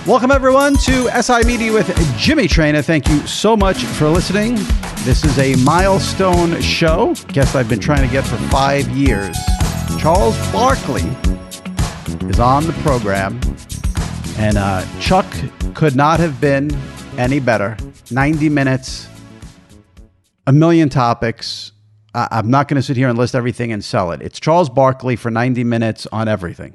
Welcome, everyone, to SI Media with Jimmy Traina. Thank you so much for listening. This is a milestone show. Guest I've been trying to get for 5 years. Charles Barkley is on the program. And Chuck could not have been any better. 90 minutes, a million topics. I'm not going to sit here and list everything and sell it. It's Charles Barkley for 90 minutes on everything.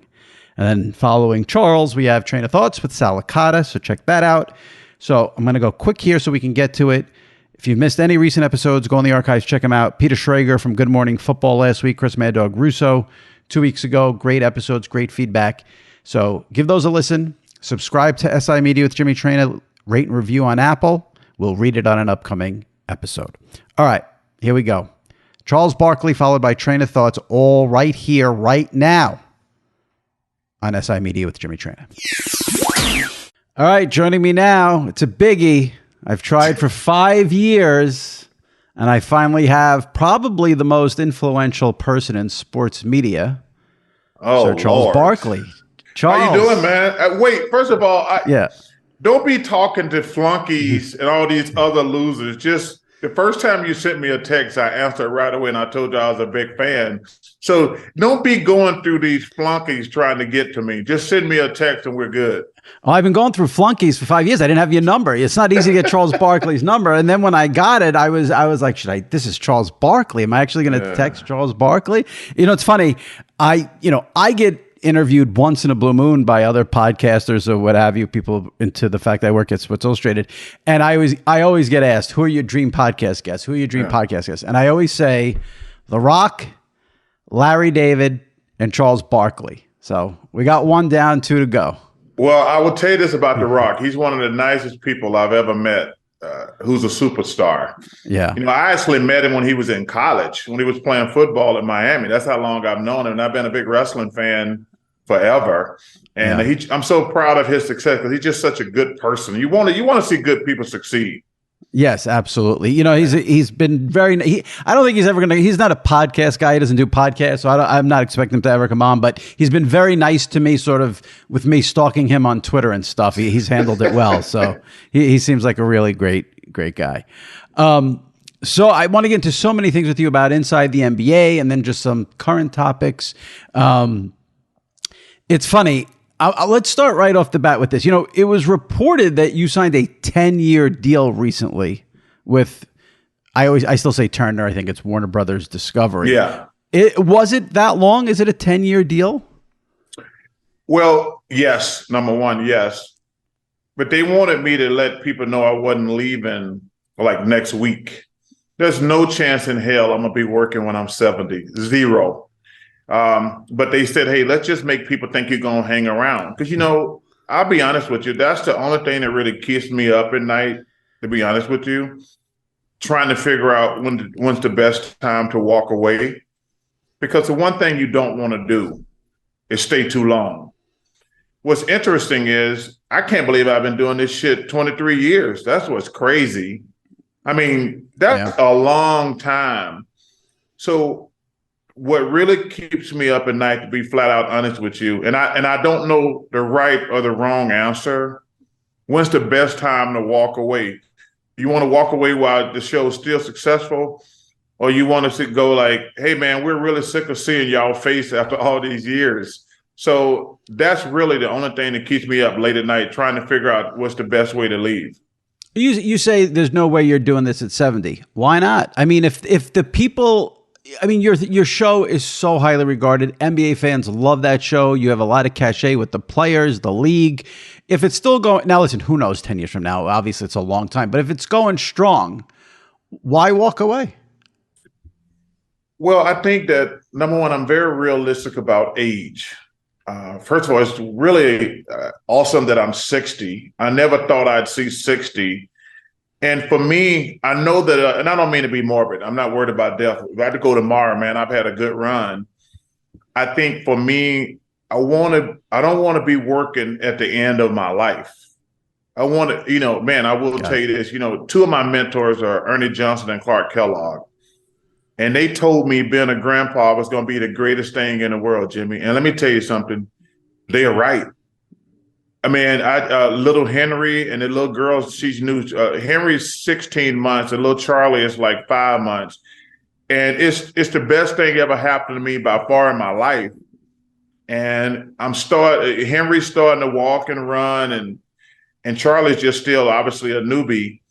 And then following Charles, we have Train of Thoughts with Sal Licata, so check that out. So I'm going to go quick here so we can get to it. If you've missed any recent episodes, go in the archives, check them out. Peter Schrager from Good Morning Football last week, Chris Mad Dog Russo 2 weeks ago. Great episodes, great feedback. So give those a listen. Subscribe to SI Media with Jimmy Traina. Rate and review on Apple. We'll read it on an upcoming episode. All right, here we go. Charles Barkley followed by Train of Thoughts, all right here, right now on SI Media with Jimmy Traina. All right, joining me now, it's a biggie. I've tried for 5 years, and I finally have probably the most influential person in sports media, Sir Charles Lord. Barkley. Charles. How you doing, man? Wait, first of all, yeah. Don't be talking to flunkies and all these other losers. Just the first time you sent me a text, I answered right away, and I told you I was a big fan. So don't be going through these flunkies trying to get to me. Just send me a text, and we're good. Oh, I've been going through flunkies for 5 years. I didn't have your number. It's not easy to get Charles Barkley's number. And then when I got it, I was like, this is Charles Barkley. Am I actually going to text Charles Barkley? You know, it's funny. I get interviewed once in a blue moon by other podcasters or what have you, people into the fact that I work at Sports Illustrated. And I always get asked, who are your dream podcast guests? Who are your dream podcast guests? And I always say The Rock, Larry David, and Charles Barkley. So we got one down, two to go. Well, I will tell you this about The Rock. He's one of the nicest people I've ever met, who's a superstar. Yeah. You know, I actually met him when he was in college, when he was playing football at Miami. That's how long I've known him. And I've been a big wrestling fan forever. And I'm so proud of his success because he's just such a good person. You want to see good people succeed. Yes, absolutely. You know, he's been very. I don't think he's ever going to. He's not a podcast guy. He doesn't do podcasts, so I'm not expecting him to ever come on. But he's been very nice to me, sort of with me stalking him on Twitter and stuff. He's handled it well. So he seems like a really great guy. So I want to get into so many things with you about inside the NBA and then just some current topics. It's funny. Let's start right off the bat with this. You know, it was reported that you signed a 10-year deal recently with, I still say Turner. I think it's Warner Brothers Discovery. Yeah. Was it that long? Is it a 10-year deal? Well, yes. Number one, yes. But they wanted me to let people know I wasn't leaving like next week. There's no chance in hell I'm going to be working when I'm 70. Zero. But they said, hey, let's just make people think you're going to hang around. Because, you know, I'll be honest with you. That's the only thing that really keeps me up at night, to be honest with you, trying to figure out when's the best time to walk away. Because the one thing you don't want to do is stay too long. What's interesting is I can't believe I've been doing this shit 23 years. That's what's crazy. I mean, that's a long time. So what really keeps me up at night, to be flat out honest with you, and I don't know the right or the wrong answer. When's the best time to walk away? You want to walk away while the show is still successful, or you want to go like, hey man, we're really sick of seeing y'all face after all these years. So that's really the only thing that keeps me up late at night, trying to figure out what's the best way to leave. You say there's no way you're doing this at 70. Why not? I mean, if the people. I mean, your show is so highly regarded. NBA fans love that show. You have a lot of cachet with the players, the league. If it's still going, now listen, who knows 10 years from now? Obviously, it's a long time. But if it's going strong, why walk away? Well, I think that, number one, I'm very realistic about age. First of all, it's really awesome that I'm 60. I never thought I'd see 60. And for me, I know that, and I don't mean to be morbid. I'm not worried about death. If I had to go tomorrow, man, I've had a good run. I think for me, I don't want to be working at the end of my life. I want to, man, I will tell you this, two of my mentors are Ernie Johnson and Clark Kellogg. And they told me being a grandpa was going to be the greatest thing in the world, Jimmy. And let me tell you something. They are right. I mean, little Henry and the little girl, she's new. Henry's 16 months, and little Charlie is like 5 months. And it's the best thing ever happened to me by far in my life. And Henry's starting to walk and run, and Charlie's just still obviously a newbie.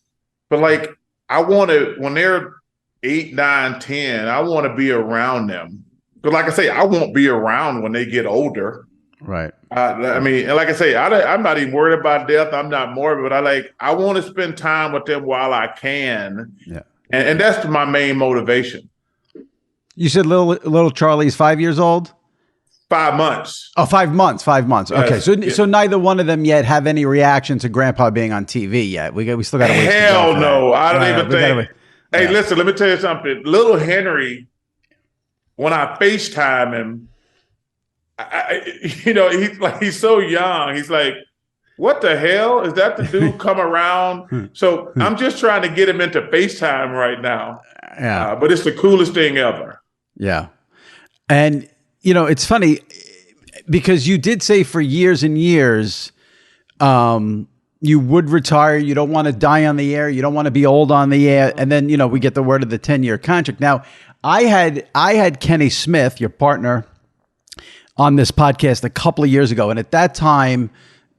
But like, when they're 8, 9, 10, I want to be around them. But like I say, I won't be around when they get older. Right. I mean, and like I say, I'm not even worried about death. I'm not morbid, but I want to spend time with them while I can. Yeah. And that's my main motivation. You said little Charlie's 5 years old? 5 months. Oh, 5 months. 5 months. Yes. Okay. So neither one of them yet have any reaction to Grandpa being on TV yet. We still got to wait. Hell no. I don't even think. Hey, yeah. Listen, let me tell you something. Little Henry, when I FaceTime him, he's so young. He's like, what the hell? Is that the dude come around? So I'm just trying to get him into FaceTime right now. Yeah. But it's the coolest thing ever. Yeah. And, it's funny because you did say for years and years, you would retire. You don't want to die on the air. You don't want to be old on the air. And then, we get the word of the 10-year contract. Now, I had Kenny Smith, your partner, on this podcast a couple of years ago. And at that time,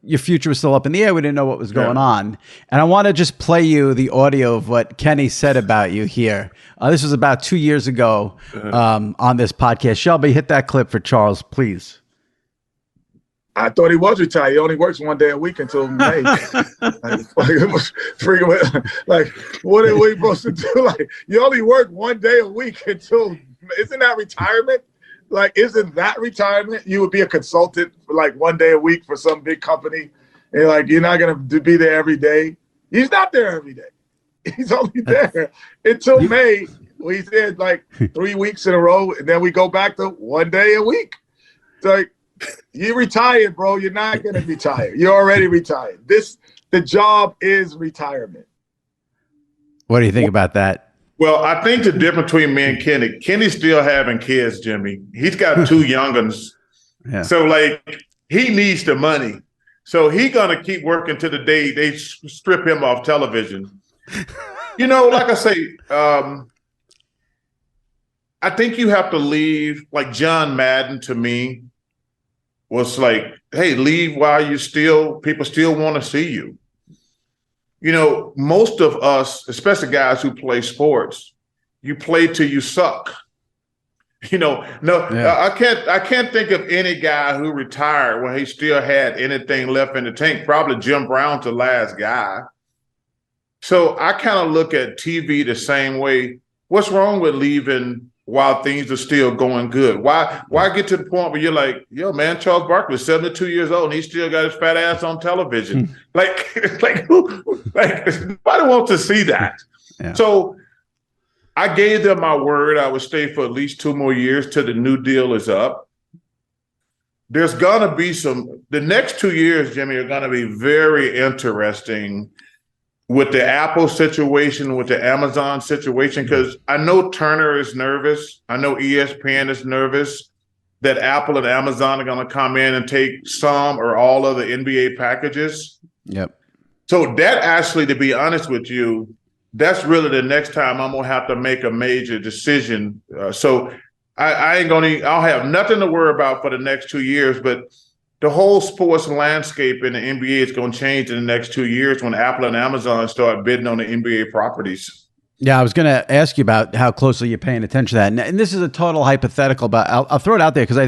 your future was still up in the air. We didn't know what was going on. And I want to just play you the audio of what Kenny said about you here. This was about 2 years ago on this podcast. Shelby, hit that clip for Charles, please. I thought he was retired. He only works 1 day a week until May. It was freaking, like, what are we supposed to do? Like, you only work 1 day a week until, isn't that retirement? Like, isn't that retirement? You would be a consultant for like 1 day a week for some big company. And like, you're not going to be there every day. He's not there every day. He's only there until May. We said like 3 weeks in a row. And then we go back to 1 day a week. It's like, you retired, bro. You're not going to retire. You're already retired. The job is retirement. What do you think about that? Well, I think the difference between me and Kenny's still having kids, Jimmy. He's got 2 young'uns. Yeah. So, like, he needs the money. So he's going to keep working to the day they strip him off television. Like I say, I think you have to leave. Like John Madden, to me, was like, hey, leave while people still want to see you. Most of us, especially guys who play sports, you play till you suck. I can't think of any guy who retired when he still had anything left in the tank. Probably Jim Brown's the last guy. So I kind of look at TV the same way. What's wrong with leaving while things are still going good? Why get to the point where you're like, yo, man, Charles Barkley is 72 years old and he still got his fat ass on television. Like nobody wants to see that. Yeah. So I gave them my word I would stay for at least 2 more years till the new deal is up. There's gonna be the next 2 years, Jimmy, are gonna be very interesting with the Apple situation, with the Amazon situation, because I know Turner is nervous. I know ESPN is nervous that Apple and Amazon are going to come in and take some or all of the NBA packages. Yep. So that actually, to be honest with you, that's really the next time I'm going to have to make a major decision. So I'll have nothing to worry about for the next 2 years, but the whole sports landscape in the NBA is going to change in the next 2 years when Apple and Amazon start bidding on the NBA properties. Yeah, I was going to ask you about how closely you're paying attention to that. And this is a total hypothetical, but I'll throw it out there because I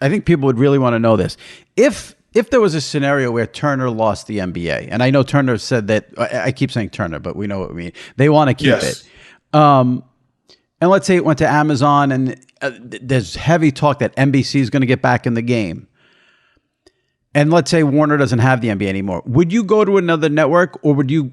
think people would really want to know this. If there was a scenario where Turner lost the NBA, and I know Turner said that, I keep saying Turner, but we know what we mean. They want to keep it. And let's say it went to Amazon and there's heavy talk that NBC is going to get back in the game. And let's say Warner doesn't have the NBA anymore. Would you go to another network, or would you?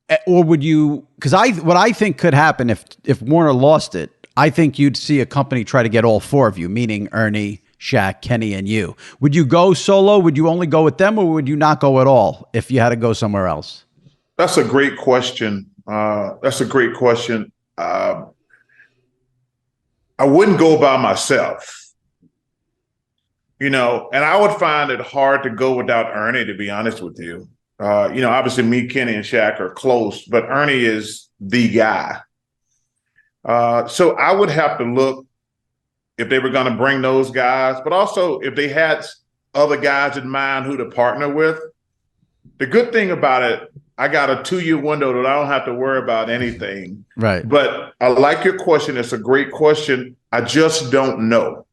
Because what I think could happen if Warner lost it, I think you'd see a company try to get all 4 of you, meaning Ernie, Shaq, Kenny, and you. Would you go solo? Would you only go with them, or would you not go at all if you had to go somewhere else? That's a great question. I wouldn't go by myself. And I would find it hard to go without Ernie, to be honest with you. Obviously me, Kenny, and Shaq are close, but Ernie is the guy. So I would have to look if they were going to bring those guys, but also if they had other guys in mind who to partner with. The good thing about it, I got a 2-year window that I don't have to worry about anything. Right. But I like your question. It's a great question. I just don't know.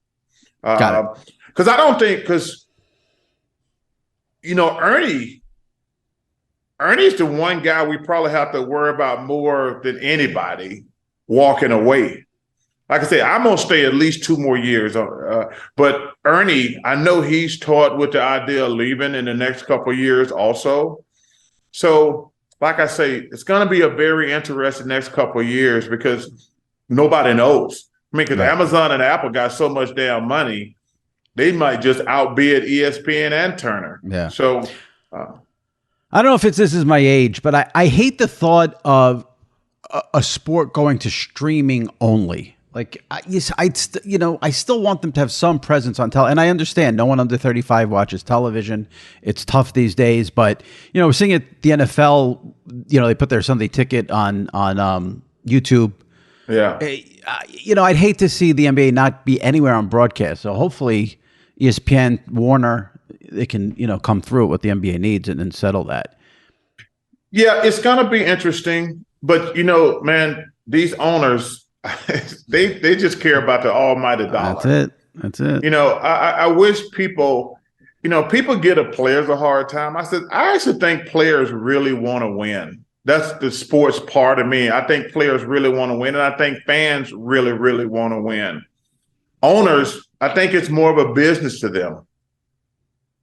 Got it. Because I don't think, Ernie's the one guy we probably have to worry about more than anybody walking away. Like I said, I'm going to stay at least 2 more years. But Ernie, I know he's toyed with the idea of leaving in the next couple of years also. So, like I say, it's going to be a very interesting next couple of years because nobody knows. I mean, because Amazon and Apple got so much damn money, they might just outbid ESPN and Turner. Yeah. So, I don't know if this is my age, but I hate the thought of a sport going to streaming only. Like, I still want them to have some presence on television. And I understand no one under 35 watches television. It's tough these days. But, we're seeing it, the NFL, they put their Sunday ticket on YouTube. Yeah. I'd hate to see the NBA not be anywhere on broadcast. So hopefully ESPN, Warner, they can, come through what the NBA needs and settle that. Yeah, it's going to be interesting. But, man, these owners, they just care about the almighty dollar. That's it. I wish people give players a hard time. I actually think players really want to win. That's the sports part of me. I think players really want to win, and I think fans really, really want to win. Owners, I think it's more of a business to them.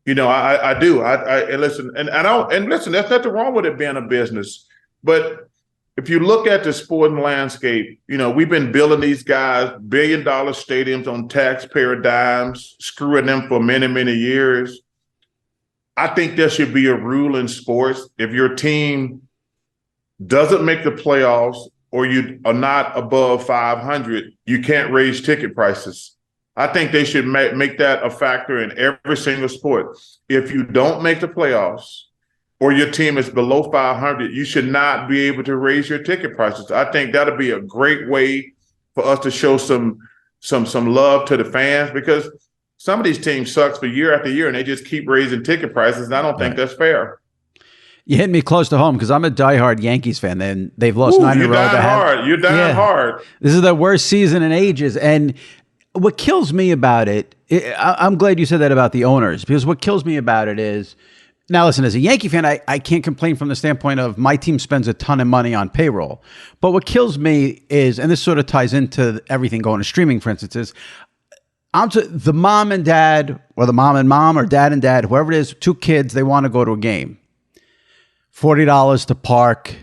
I do. And listen, listen, there's nothing wrong with it being a business, but if you look at the sporting landscape, we've been building these guys billion-dollar stadiums on taxpayer dimes, screwing them for many, many years. I think there should be a rule in sports. If your team doesn't make the playoffs or you are not above 500, you can't raise ticket prices. I think they should make that a factor in every single sport. If you don't make the playoffs, or your team is below 500, you should not be able to raise your ticket prices. I think that'll be a great way for us to show some love to the fans because some of these teams sucks for year after year and they just keep raising ticket prices. And I don't think that's fair. You hit me close to home because I'm a diehard Yankees fan. And they've lost 9 in a row. You're dying hard. This is the worst season in ages. And what kills me about it, I'm glad you said that about the owners because what kills me about it is, now, listen, as a Yankee fan, I can't complain from the standpoint of my team spends a ton of money on payroll. But what kills me is, and this sort of ties into everything going to streaming, for instance, is the mom and dad, or the mom and mom, or dad and dad, whoever it is, 2 kids, they want to go to a game. $40 to park,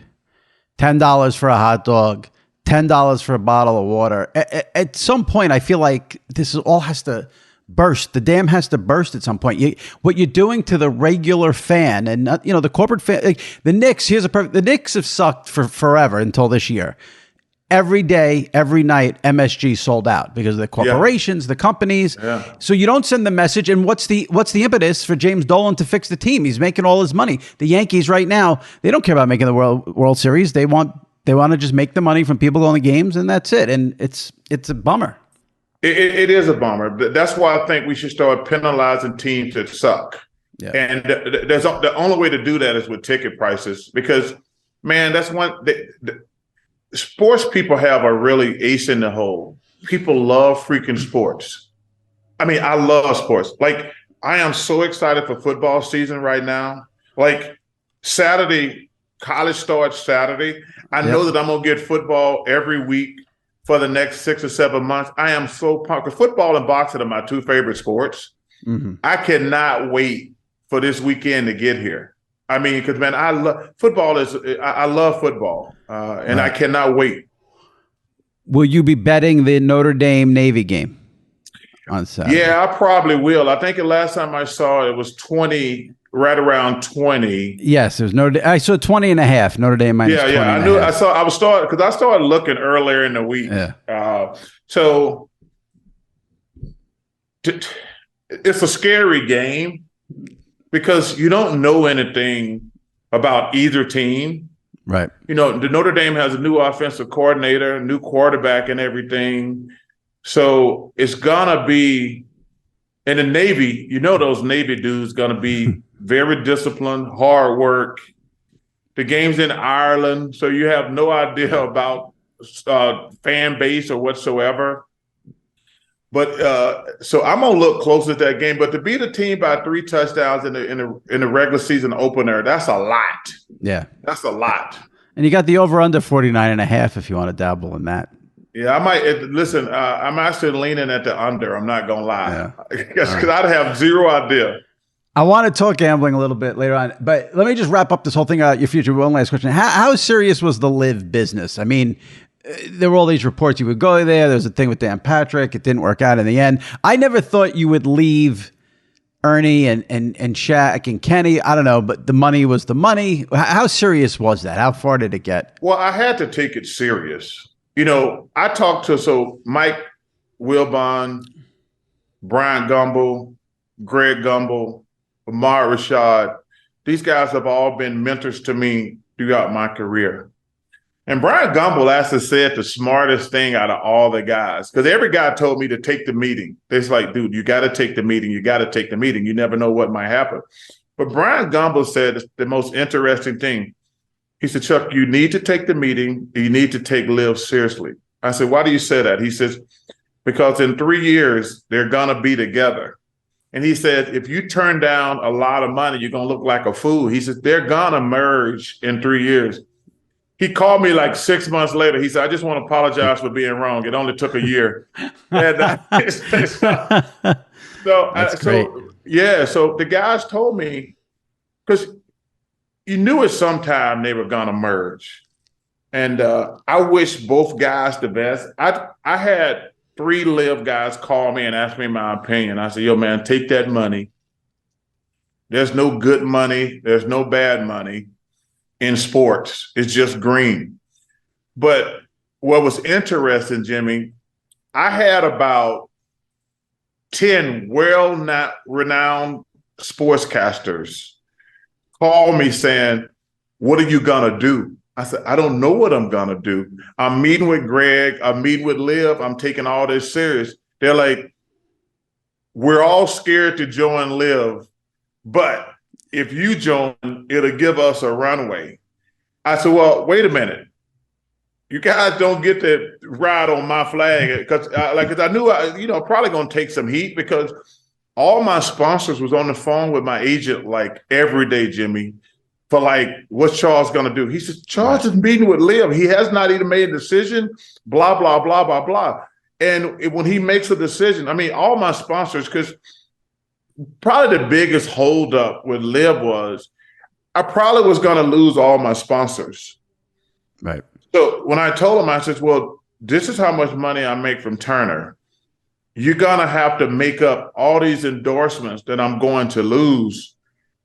$10 for a hot dog, $10 for a bottle of water. At some point, I feel like this all has to burst. The dam has to burst at some point. What you're doing to the regular fan and not, the corporate fan, like the Knicks, the Knicks have sucked for forever until this year. Every day, every night, MSG sold out because of the corporations, the companies. Yeah. So you don't send the message. And what's the impetus for James Dolan to fix the team? He's making all his money. The Yankees right now, they don't care about making the World Series. They want to just make the money from people going to games, and that's it. And it's a bummer. It is a bummer. That's why I think we should start penalizing teams that suck. Yeah. And the only way to do that is with ticket prices because, man, that's one. Sports people have a really ace in the hole. People love freaking sports. I mean, I love sports. Like, I am so excited for football season right now. Like, Saturday, college starts Saturday. I know that I'm going to get football every week for the next 6 or 7 months. I am so pumped. Football and boxing are my 2 favorite sports. Mm-hmm. I cannot wait for this weekend to get here. I mean, because, man, I love football. I love football, and I cannot wait. Will you be betting the Notre Dame Navy game on Saturday? Yeah, I probably will. I think the last time I saw it was 20, right around 20. Yes, there's I saw 20 and a half. Notre Dame minus 20. Yeah, I knew. I started looking earlier in the week. Yeah. it's a scary game because you don't know anything about either team. Right. The Notre Dame has a new offensive coordinator, new quarterback and everything. So it's going to be, in the Navy, those Navy dudes going to be very disciplined, hard work. The game's in Ireland, so you have no idea about fan base or whatsoever. But so I'm gonna look close at that game. But to beat a team by 3 touchdowns in the regular season opener, that's a lot. Yeah, that's a lot. And you got the over under 49.5 if you want to dabble in that. Yeah, I might listen. I'm actually leaning at the under. I'm not gonna lie, because I'd have zero idea. I want to talk gambling a little bit later on, but let me just wrap up this whole thing about your future. One last question: How serious was the LIV business? I mean, there were all these reports you would go there. There was a thing with Dan Patrick. It didn't work out in the end. I never thought you would leave Ernie and Shaq and Kenny. I don't know, but the money was the money. How serious was that? How far did it get? Well, I had to take it serious. I talked to Mike Wilbon, Brian Gumbel, Greg Gumbel, Amar Rashad. These guys have all been mentors to me throughout my career. And Brian Gumbel actually said the smartest thing out of all the guys, because every guy told me to take the meeting. It's like, dude, you got to take the meeting. You got to take the meeting. You never know what might happen. But Brian Gumbel said the most interesting thing. He said, Chuck, you need to take the meeting. You need to take LIV seriously. I said, why do you say that? He says, because in 3 years, they're going to be together. And he said, if you turn down a lot of money, you're going to look like a fool. He says, they're going to merge in 3 years. He called me like 6 months later. He said, I just want to apologize for being wrong. It only took a year. So the guys told me, because you knew at some time they were going to merge. And I wish both guys the best. I had 3 LIV guys call me and ask me my opinion. I said, yo, man, take that money. There's no good money. There's no bad money in sports. It's just green. But what was interesting, Jimmy, I had about 10 well-renowned sportscasters call me saying, what are you going to do? I said, I don't know what I'm going to do. I'm meeting with Greg. I'm meeting with LIV. I'm taking all this serious. They're like, we're all scared to join LIV, but if you join, it'll give us a runway. I said, well, wait a minute. You guys don't get to ride on my flag because I knew probably going to take some heat because all my sponsors was on the phone with my agent like every day, Jimmy, for like, what's Charles going to do? He says, Charles is meeting with LIV. He has not even made a decision, blah, blah, blah, blah, blah. And when he makes a decision, I mean, all my sponsors, because probably the biggest holdup with LIV was I probably was going to lose all my sponsors. Right. So when I told him, I said, well, this is how much money I make from Turner. You're going to have to make up all these endorsements that I'm going to lose.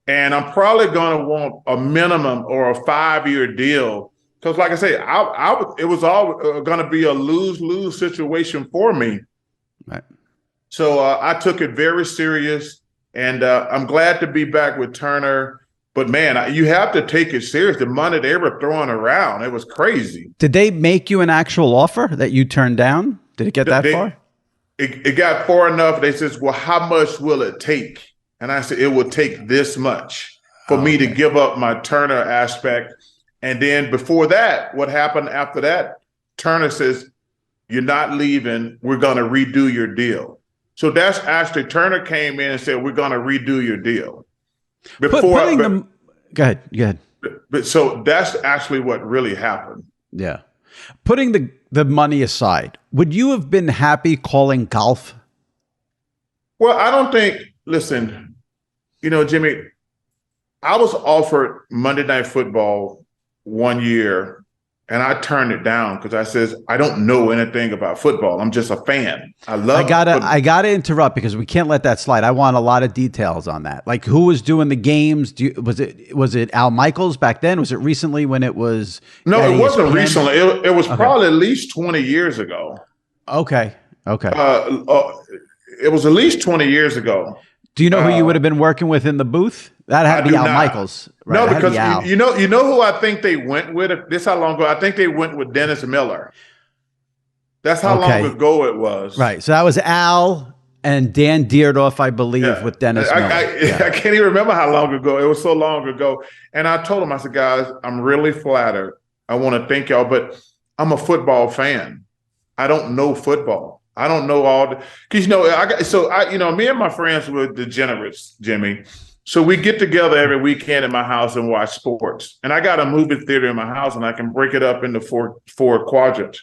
And I'm probably going to want a minimum or a 5-year deal. Because like I say, it was all going to be a lose-lose situation for me. Right. So I took it very serious. And I'm glad to be back with Turner. But, man, you have to take it serious. The money they were throwing around, it was crazy. Did they make you an actual offer that you turned down? Did it get that far? It got far enough. They says, well, how much will it take? And I said, it will take this much for me to give up my Turner aspect. And then before that, what happened after that? Turner says, you're not leaving. We're going to redo your deal. So that's actually Turner came in and said, we're going to redo your deal. Go ahead. But so that's actually what really happened. Yeah. Putting the money aside, would you have been happy calling golf? Well, I don't think, listen, Jimmy, I was offered Monday Night Football one year and I turned it down because I says, I don't know anything about football. I'm just a fan. I gotta interrupt because we can't let that slide. I want a lot of details on that. Like who was doing the games? Was it Al Michaels back then? Was it recently when it was? No, it wasn't recently. It was probably at least 20 years ago. Okay. it was at least 20 years ago. Do you know who you would have been working with in the booth? That had to be Al Michaels. Right? No, because you know who I think they went with? This how long ago? I think they went with Dennis Miller. That's how long ago it was. Right. So that was Al and Dan Deardorff, I believe, with Dennis Miller. I can't even remember how long ago. It was so long ago. And I told him, I said, guys, I'm really flattered. I want to thank y'all, but I'm a football fan. I don't know football. I don't know all the, because me and my friends were degenerates, Jimmy. So we get together every weekend in my house and watch sports. And I got a movie theater in my house, and I can break it up into four quadrants.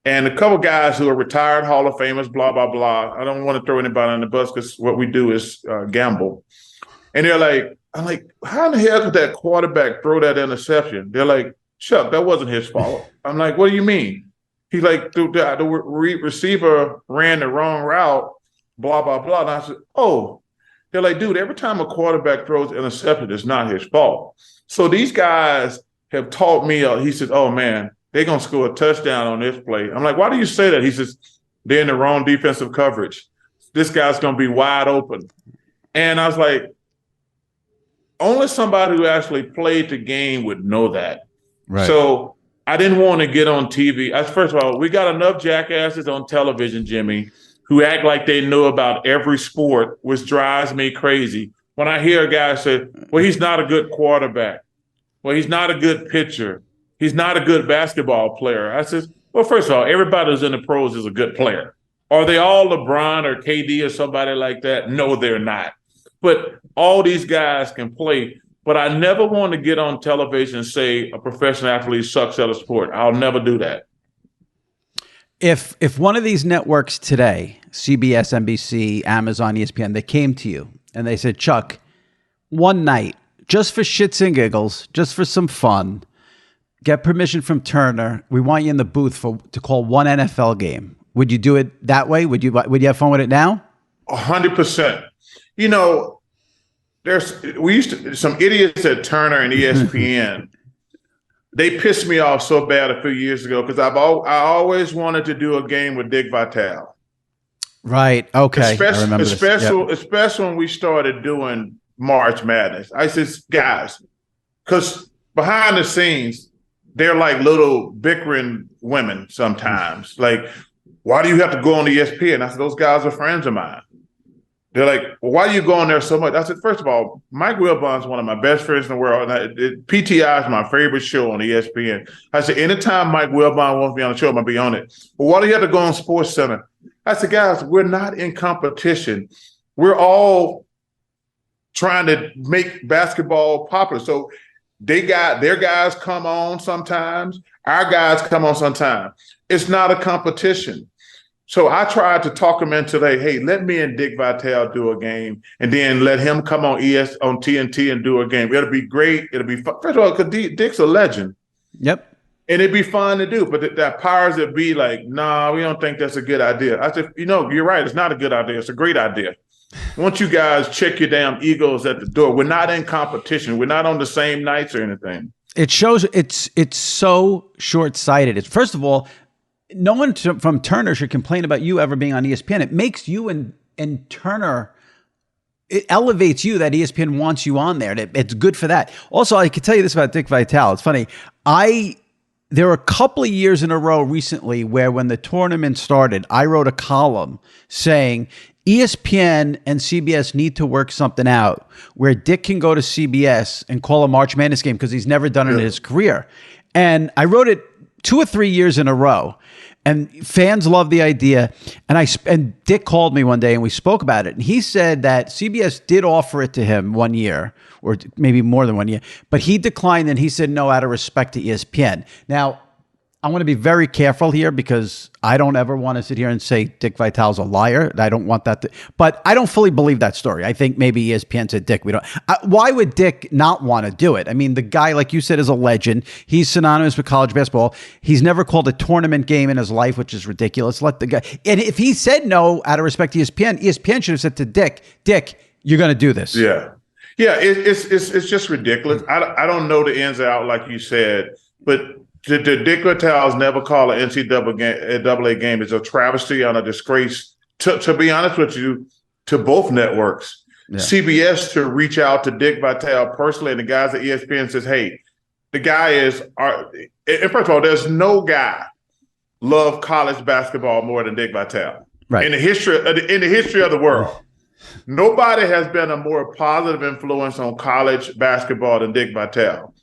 And a couple guys who are retired Hall of Famers, blah, blah, blah. I don't want to throw anybody on the bus because what we do is gamble. And they're like, I'm like, how in the hell could that quarterback throw that interception? They're like, Chuck, that wasn't his fault. I'm like, what do you mean? He's like, the receiver ran the wrong route, blah, blah, blah. And I said, oh, they're like, dude, every time a quarterback throws an interception, it's not his fault. So these guys have taught me, he says, oh, man, they're going to score a touchdown on this play. I'm like, why do you say that? He says, they're in the wrong defensive coverage. This guy's going to be wide open. And I was like, only somebody who actually played the game would know that. Right. So I didn't want to get on TV. First of all, we got enough jackasses on television, Jimmy, who act like they know about every sport, which drives me crazy. When I hear a guy say, well, he's not a good quarterback. Well, he's not a good pitcher. He's not a good basketball player. I said, well, first of all, everybody who's in the pros is a good player. Are they all LeBron or KD or somebody like that? No, they're not. But all these guys can play. But I never want to get on television and say a professional athlete sucks at a sport. I'll never do that. If one of these networks today, CBS, NBC, Amazon, ESPN, they came to you and they said, Chuck, one night, just for shits and giggles, just for some fun, get permission from Turner. We want you in the booth to call one NFL game. Would you do it that way? Would you have fun with it now? 100%. You know, some idiots at Turner and ESPN. They pissed me off so bad a few years ago because I always wanted to do a game with Dick Vitale. Right. Okay. Especially when we started doing March Madness. I said, guys, because behind the scenes, they're like little bickering women sometimes. Like, why do you have to go on ESPN? I said, those guys are friends of mine. They're like, well, why are you going there so much? I said, first of all, Mike Wilbon's one of my best friends in the world. And PTI is my favorite show on ESPN. I said, anytime Mike Wilbon wants me on the show, I'm going to be on it. Well, why do you have to go on Sports Center? I said, guys, we're not in competition. We're all trying to make basketball popular. So their guys come on sometimes. Our guys come on sometimes. It's not a competition. So I tried to talk him into hey, let me and Dick Vitale do a game, and then let him come on on TNT and do a game. It'll be great. It'll be fun. First of all, because Dick's a legend. Yep. And it'd be fun to do. But that powers that be like, nah, we don't think that's a good idea. I said, you're right. It's not a good idea. It's a great idea. Once you guys check your damn egos at the door, we're not in competition. We're not on the same nights or anything. It shows it's so short-sighted. First of all, no one from Turner should complain about you ever being on ESPN. It makes you and Turner, it elevates you that ESPN wants you on there. It's good for that. Also, I can tell you this about Dick Vitale. It's funny. There were a couple of years in a row recently where when the tournament started, I wrote a column saying ESPN and CBS need to work something out where Dick can go to CBS and call a March Madness game because he's never done it in his career. And I wrote it 2 or 3 years in a row. And fans love the idea. And Dick called me one day and we spoke about it. And he said that CBS did offer it to him 1 year, or maybe more than 1 year, but he declined and he said no out of respect to ESPN. Now, I want to be very careful here because I don't ever want to sit here and say Dick Vitale's a liar. I don't want that but I don't fully believe that story. I think maybe ESPN said, Dick, we don't. Why would Dick not want to do it? I mean, the guy, like you said, is a legend. He's synonymous with college basketball. He's never called a tournament game in his life, which is ridiculous. Let the guy. And if he said no out of respect to ESPN, ESPN should have said to Dick, you're going to do this. Yeah. Yeah. It's just ridiculous. I don't know the ins and outs, like you said, but the Dick Vitale's never call an NCAA game is a travesty on a disgrace to be honest with you, to both networks. Yeah. CBS to reach out to Dick Vitale personally, and the guys at ESPN says, hey, the guy is, and first of all, there's no guy love college basketball more than Dick Vitale. Right. In the history of the world. Nobody has been a more positive influence on college basketball than Dick Vitale.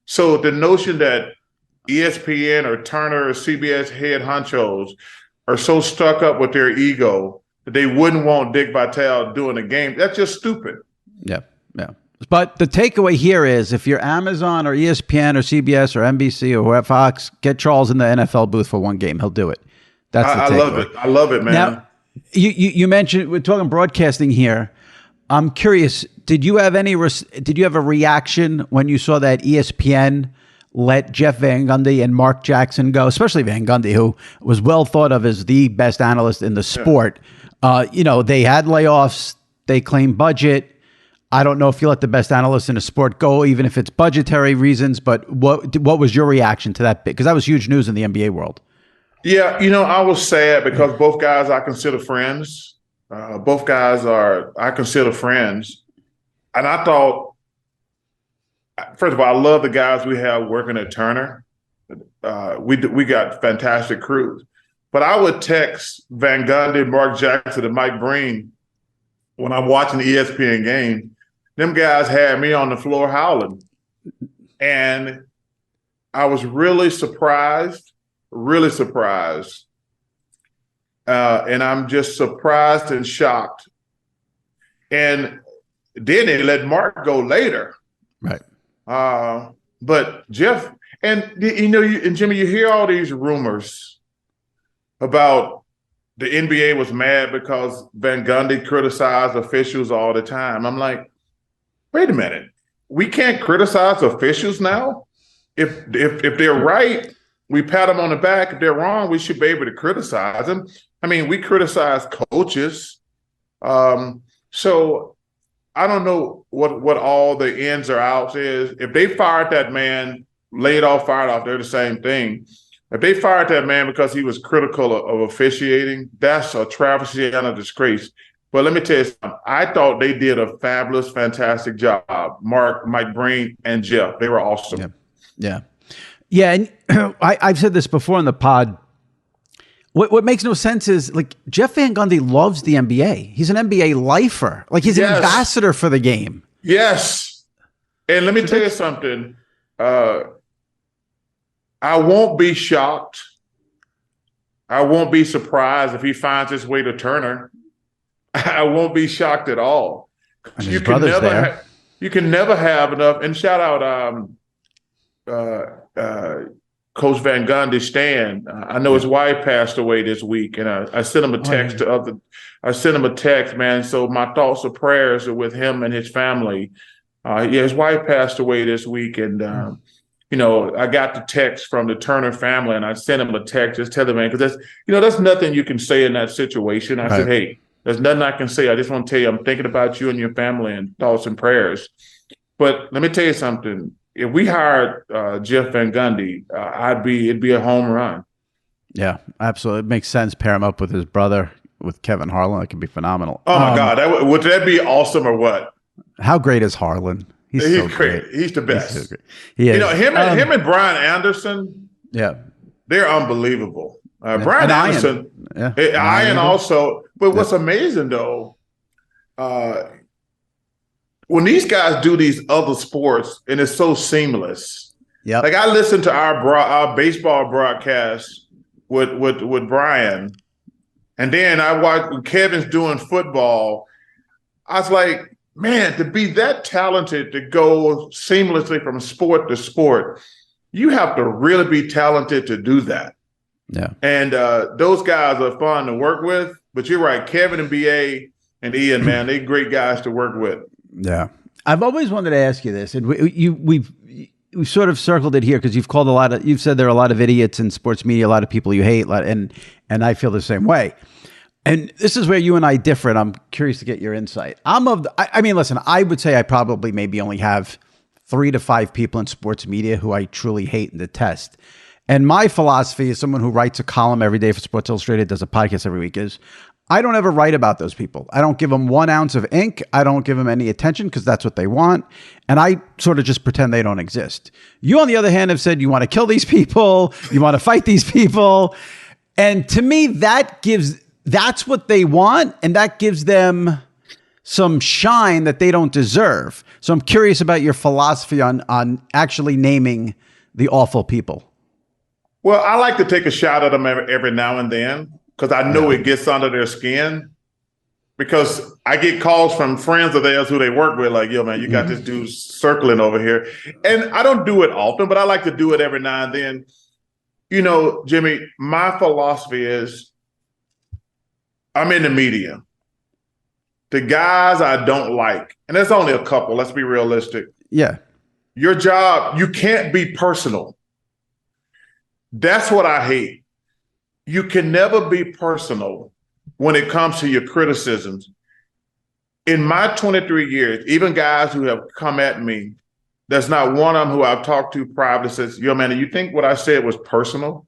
So the notion that ESPN or Turner or CBS head honchos are so stuck up with their ego that they wouldn't want Dick Vitale doing a game, that's just stupid. Yeah. But the takeaway here is if you're Amazon or ESPN or CBS or NBC or whoever, Fox, get Charles in the NFL booth for one game. He'll do it. That's the takeaway. I love it, man. Now, you mentioned we're talking broadcasting here. I'm curious. Did you have a reaction when you saw that ESPN let Jeff Van Gundy and Mark Jackson go, especially Van Gundy, who was well thought of as the best analyst in the sport? Yeah. They had layoffs. They claimed budget. I don't know if you let the best analyst in a sport go, even if it's budgetary reasons. But what was your reaction to that? Because that was huge news in the NBA world. Yeah, I was sad because both guys I consider friends. Both guys I consider friends. And I thought, first of all, I love the guys we have working at Turner. We got fantastic crews. But I would text Van Gundy, Mark Jackson, and Mike Breen when I'm watching the ESPN game. Them guys had me on the floor howling. And I was really surprised. And I'm just surprised and shocked. And then they let Mark go later. Right. But Jeff, and and Jimmy, you hear all these rumors about the NBA was mad because Van Gundy criticized officials all the time. I'm like, wait a minute. We can't criticize officials now? If they're right, we pat them on the back. If they're wrong, we should be able to criticize them. I mean, we criticize coaches. So I don't know what all the ins or outs is. If they fired that man, laid off, fired off, they're the same thing. If they fired that man because he was critical of officiating, that's a travesty and a disgrace. But let me tell you something. I thought they did a fabulous, fantastic job. Mark, Mike Breen, and Jeff. They were awesome. Yeah. And I've said this before in the pod. What makes no sense is, like, Jeff Van Gundy loves the NBA. He's an NBA lifer. Like, he's an ambassador for the game. Yes. And let me tell you something. I won't be shocked. I won't be surprised if he finds his way to Turner. I won't be shocked at all. You can never have enough. And shout out Coach Van Gundy, Stan. I know his wife passed away this week, and I sent him a text I sent him a text, man. So my thoughts and prayers are with him and his family. His wife passed away this week, and I got the text from the Turner family, and I sent him a text just telling him, man, because that's nothing you can say in that situation. I said, hey, there's nothing I can say. I just want to tell you, I'm thinking about you and your family, and thoughts and prayers. But let me tell you something. If we hired Jeff Van Gundy, it'd be a home run. Yeah, absolutely. It makes sense. Pair him up with his brother, with Kevin Harlan. It could be phenomenal. Oh my God, would that be awesome or what? How great is Harlan? He's so great. He's the best. He's so he is. Him and Brian Anderson. Yeah, they're unbelievable. Brian Anderson, Ian also. But what's amazing though, when these guys do these other sports and it's so seamless. Yeah. Like I listened to our baseball broadcast with Brian, and then I watched when Kevin's doing football. I was like, man, to be that talented to go seamlessly from sport to sport, you have to really be talented to do that. Yeah. And those guys are fun to work with. But you're right, Kevin and BA and Ian, man, they're great guys to work with. Yeah. I've always wanted to ask you this, and we've sort of circled it here because you've said there are a lot of idiots in sports media, a lot of people you hate, and I feel the same way. And this is where you and I differ, and I'm curious to get your insight. Listen, I would say I probably maybe only have 3 to 5 people in sports media who I truly hate and detest. And my philosophy as someone who writes a column every day for Sports Illustrated, does a podcast every week, is I don't ever write about those people. I don't give them 1 ounce of ink. I don't give them any attention because that's what they want. And I sort of just pretend they don't exist. You, on the other hand, have said you want to kill these people. You want to fight these people. And to me, that's what they want. And that gives them some shine that they don't deserve. So I'm curious about your philosophy on actually naming the awful people. Well, I like to take a shot at them every now and then because I know it gets under their skin. Because I get calls from friends of theirs who they work with, like, yo, man, you got this dude circling over here. And I don't do it often, but I like to do it every now and then. You know, Jimmy, my philosophy is I'm in the media. The guys I don't like, and there's only a couple, let's be realistic. Yeah. Your job, you can't be personal. That's what I hate. You can never be personal when it comes to your criticisms. In my 23 years, even guys who have come at me, there's not one of them who I've talked to privately says, yo, man, you think what I said was personal?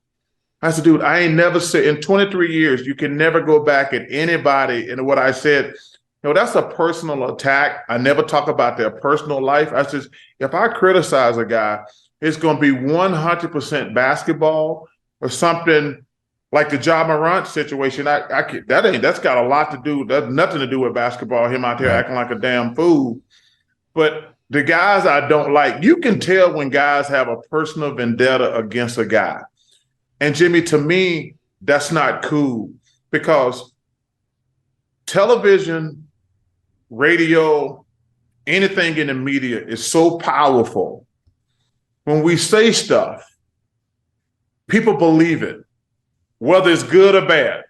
I said, dude, I ain't never said, in 23 years, you can never go back at anybody and what I said. You know, that's a personal attack. I never talk about their personal life. I said, if I criticize a guy, it's going to be 100% basketball or something like the Ja Morant situation. That's got a lot to do. That's nothing to do with basketball. Him out there acting like a damn fool. But the guys I don't like, you can tell when guys have a personal vendetta against a guy. And Jimmy, to me, that's not cool because television, radio, anything in the media is so powerful. When we say stuff, people believe it, whether it's good or bad.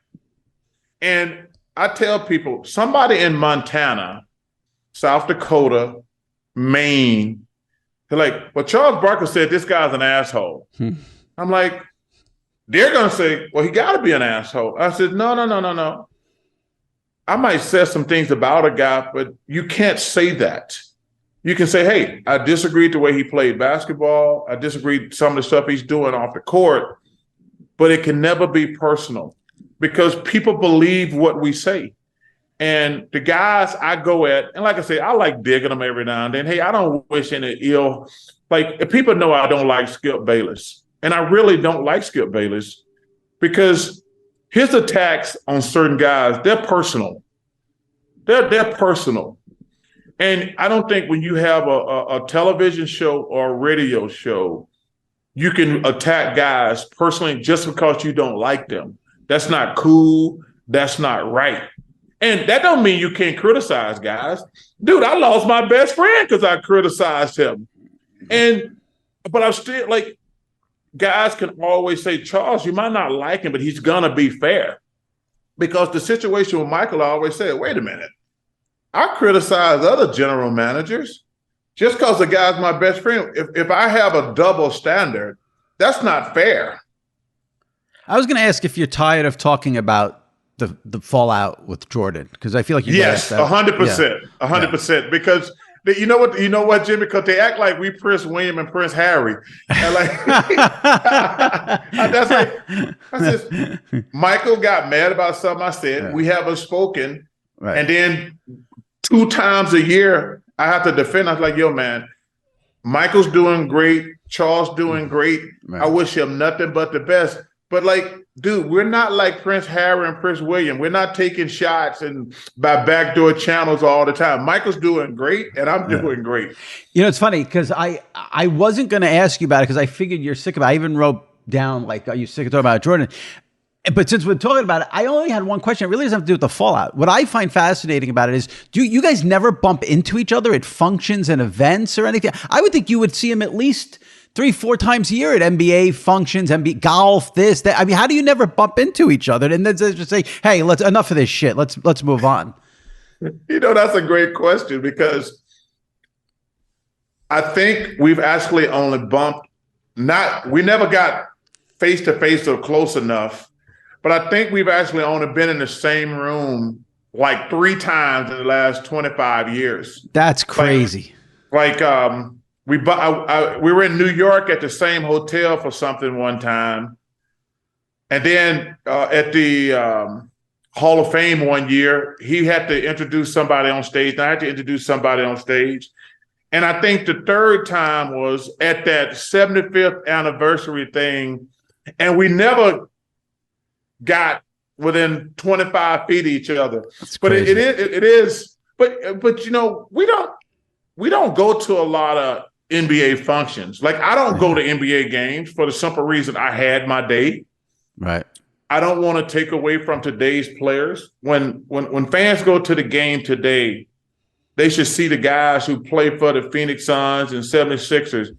And I tell people, somebody in Montana, South Dakota, Maine, they're like, well, Charles Barkley said this guy's an asshole. I'm like, they're going to say, well, he got to be an asshole. I said, no. I might say some things about a guy, but you can't say that. You can say, hey, I disagreed the way he played basketball. I disagreed some of the stuff he's doing off the court, but it can never be personal because people believe what we say. And the guys I go at, and like I say, I like digging them every now and then. Hey, I don't wish any ill. Like, if people know I don't like Skip Bayless, and I really don't like Skip Bayless because his attacks on certain guys, they're personal. They're personal. And I don't think when you have a television show or a radio show, you can attack guys personally just because you don't like them. That's not cool. That's not right. And that don't mean you can't criticize guys. Dude, I lost my best friend because I criticized him. But I'm still like, guys can always say, Charles, you might not like him, but he's going to be fair. Because the situation with Michael, I always say, wait a minute. I criticize other general managers just because the guy's my best friend. If I have a double standard, that's not fair. I was going to ask if you're tired of talking about the fallout with Jordan, because I feel like yes, 100%, 100%. Because you know what, Jimmy? Because they act like we Prince William and Prince Harry, and like that's like I said, Michael got mad about something I said. Yeah. We haven't spoken, right. And then 2 times a year I have to defend. I was like, yo, man, Michael's doing great, Charles doing great. Right. I wish him nothing but the best. But like, dude, we're not like Prince Harry and Prince William. We're not taking shots and by backdoor channels all the time. Michael's doing great, and I'm doing great. You know, it's funny because I wasn't going to ask you about it because I figured you're sick of it. I even wrote down, like, are you sick of talking about Jordan? But since we're talking about it, I only had one question. It really doesn't have to do with the fallout. What I find fascinating about it is, do you guys never bump into each other at functions and events or anything? I would think you would see him at least 3-4 times a year at NBA functions, NBA golf, this, that. I mean, how do you never bump into each other and then just say, "Hey, enough of this shit. Let's move on." You know, that's a great question because I think we've actually only bumped. We never got face to face or close enough, but I think we've actually only been in the same room like 3 times in the last 25 years. That's crazy. We were in New York at the same hotel for something one time. And then at the Hall of Fame one year. He had to introduce somebody on stage. And I had to introduce somebody on stage. And I think the third time was at that 75th anniversary thing. And we never got within 25 feet of each other. That's but crazy. it is. But you know, we don't go to a lot of NBA functions. Like, I don't go to NBA games for the simple reason I had my day. Right. I don't want to take away from today's players. When fans go to the game today, they should see the guys who play for the Phoenix Suns and 76ers.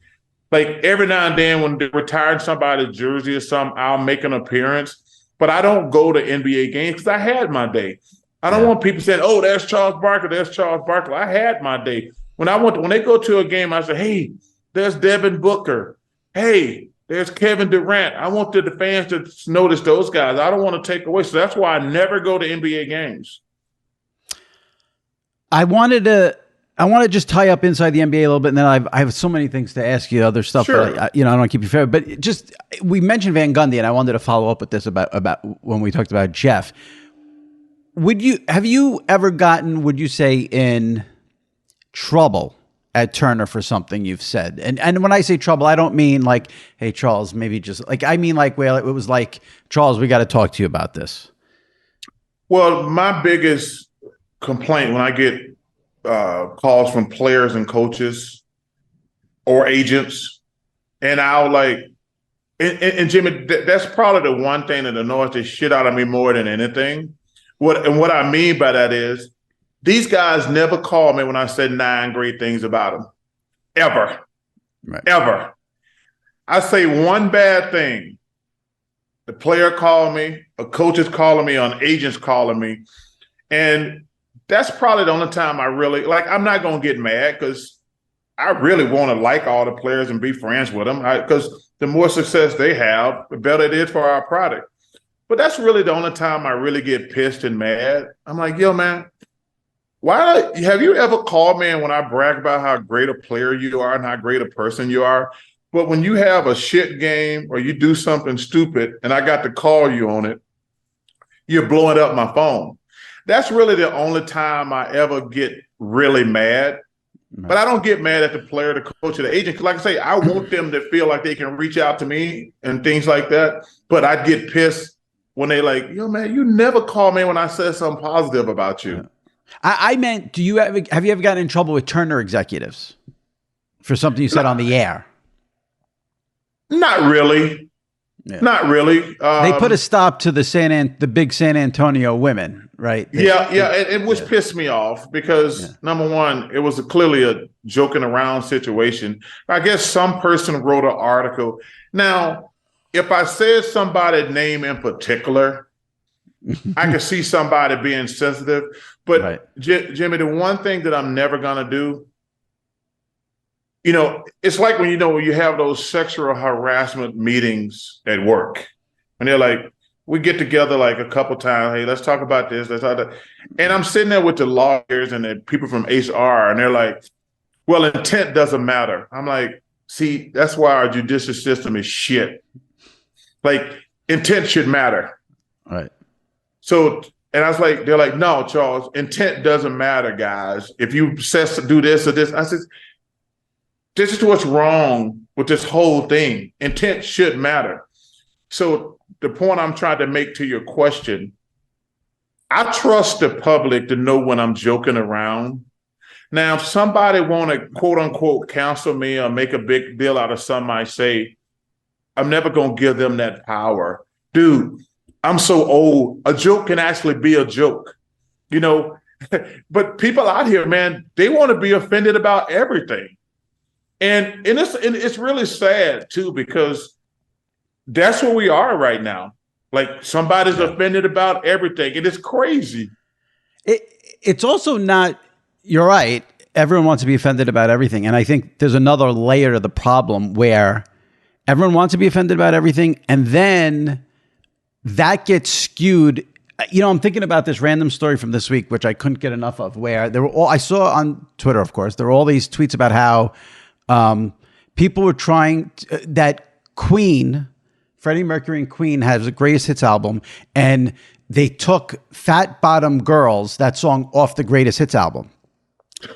Like, every now and then when they're retiring somebody's jersey or something, I'll make an appearance. But I don't go to NBA games because I had my day. I don't want people saying, "Oh, there's Charles Barkley, there's Charles Barkley." I had my day. When they go to a game, I say, "Hey, there's Devin Booker. Hey, there's Kevin Durant." I want the fans to notice those guys. I don't want to take away. So that's why I never go to NBA games. I want to just tie up inside the NBA a little bit, and then I have so many things to ask you, other stuff. Sure. But I don't want to keep you fair. But just, we mentioned Van Gundy, and I wanted to follow up with this about when we talked about Jeff. Have you ever gotten, would you say, in trouble at Turner for something you've said? And when I say trouble, I don't mean like, "Hey, Charles, maybe just," like, I mean like, well, it was like, "Charles, we got to talk to you about this." Well, my biggest complaint when I get calls from players and coaches or agents, and I'll like, and Jimmy, that's probably the one thing that annoys the shit out of me more than anything. What I mean by that is, these guys never call me when I said 9 great things about them. Ever. Right. Ever. I say one bad thing. The player called me, a coach is calling me, an agent's calling me. And that's probably the only time I really, like, I'm not going to get mad because I really want to like all the players and be friends with them, because the more success they have, the better it is for our product. But that's really the only time I really get pissed and mad. I'm like, "Yo, man, have you ever called me when I brag about how great a player you are and how great a person you are? But when you have a shit game or you do something stupid and I got to call you on it, you're blowing up my phone." That's really the only time I ever get really mad. But I don't get mad at the player, the coach, or the agent. Because like I say, I want them to feel like they can reach out to me and things like that. But I get pissed when they like, "Yo, man, you never call me when I said something positive about you." Yeah. I meant, have you ever gotten in trouble with Turner executives for something you said on the air? Not really. Yeah. Not really. They put a stop to the big San Antonio women, right? Which pissed me off because, number one, it was clearly a joking around situation. I guess some person wrote an article. Now, if I said somebody's name in particular, I could see somebody being sensitive. But right. Jimmy, the one thing that I'm never going to do, it's like when you have those sexual harassment meetings at work, and they're like, we get together like a couple times. "Hey, let's talk about this. Let's talk about that." And I'm sitting there with the lawyers and the people from HR, and they're like, "Well, intent doesn't matter." I'm like, see, that's why our judicial system is shit. Like, intent should matter. Right. So, and I was like, they're like, "No, Charles, intent doesn't matter, guys. If you said to do this or this," I said, "This is what's wrong with this whole thing. Intent should matter." So the point I'm trying to make to your question, I trust the public to know when I'm joking around. Now, if somebody want to quote unquote counsel me or make a big deal out of something I say, I'm never going to give them that power. Dude, I'm so old. A joke can actually be a joke, but people out here, man, they want to be offended about everything. And it's really sad too, because that's where we are right now. Like, somebody's offended about everything. It is crazy. It's also not, you're right. Everyone wants to be offended about everything. And I think there's another layer to the problem where everyone wants to be offended about everything. And then that gets skewed. I'm thinking about this random story from this week, which I couldn't get enough of, where I saw on Twitter, of course, there were all these tweets about how people were trying that Queen, Freddie Mercury and Queen, has the greatest hits album, and they took Fat Bottom Girls, that song, off the Greatest Hits album.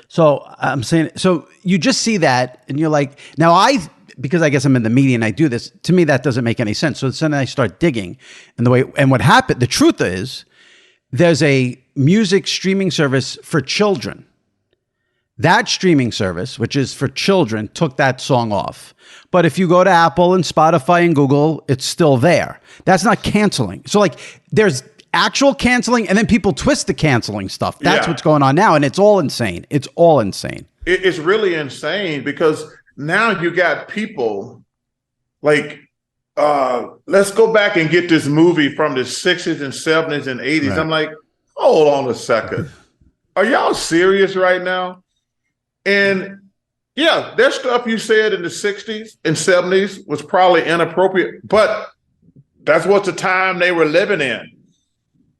So I'm saying, so you just see that and you're like, now because I guess I'm in the media and I do this, to me, that doesn't make any sense. So then I start digging and what happened, the truth is there's a music streaming service for children. That streaming service, which is for children, took that song off. But if you go to Apple and Spotify and Google, it's still there. That's not canceling. So like there's actual canceling and then people twist the canceling stuff. That's what's going on now. And it's all insane. It's all insane. It's really insane because now you got people like, let's go back and get this movie from the 60s and 70s and 80s. Right. I'm like, hold on a second. Are y'all serious right now? And yeah, there's stuff you said in the 60s and 70s was probably inappropriate, but that's what the time they were living in.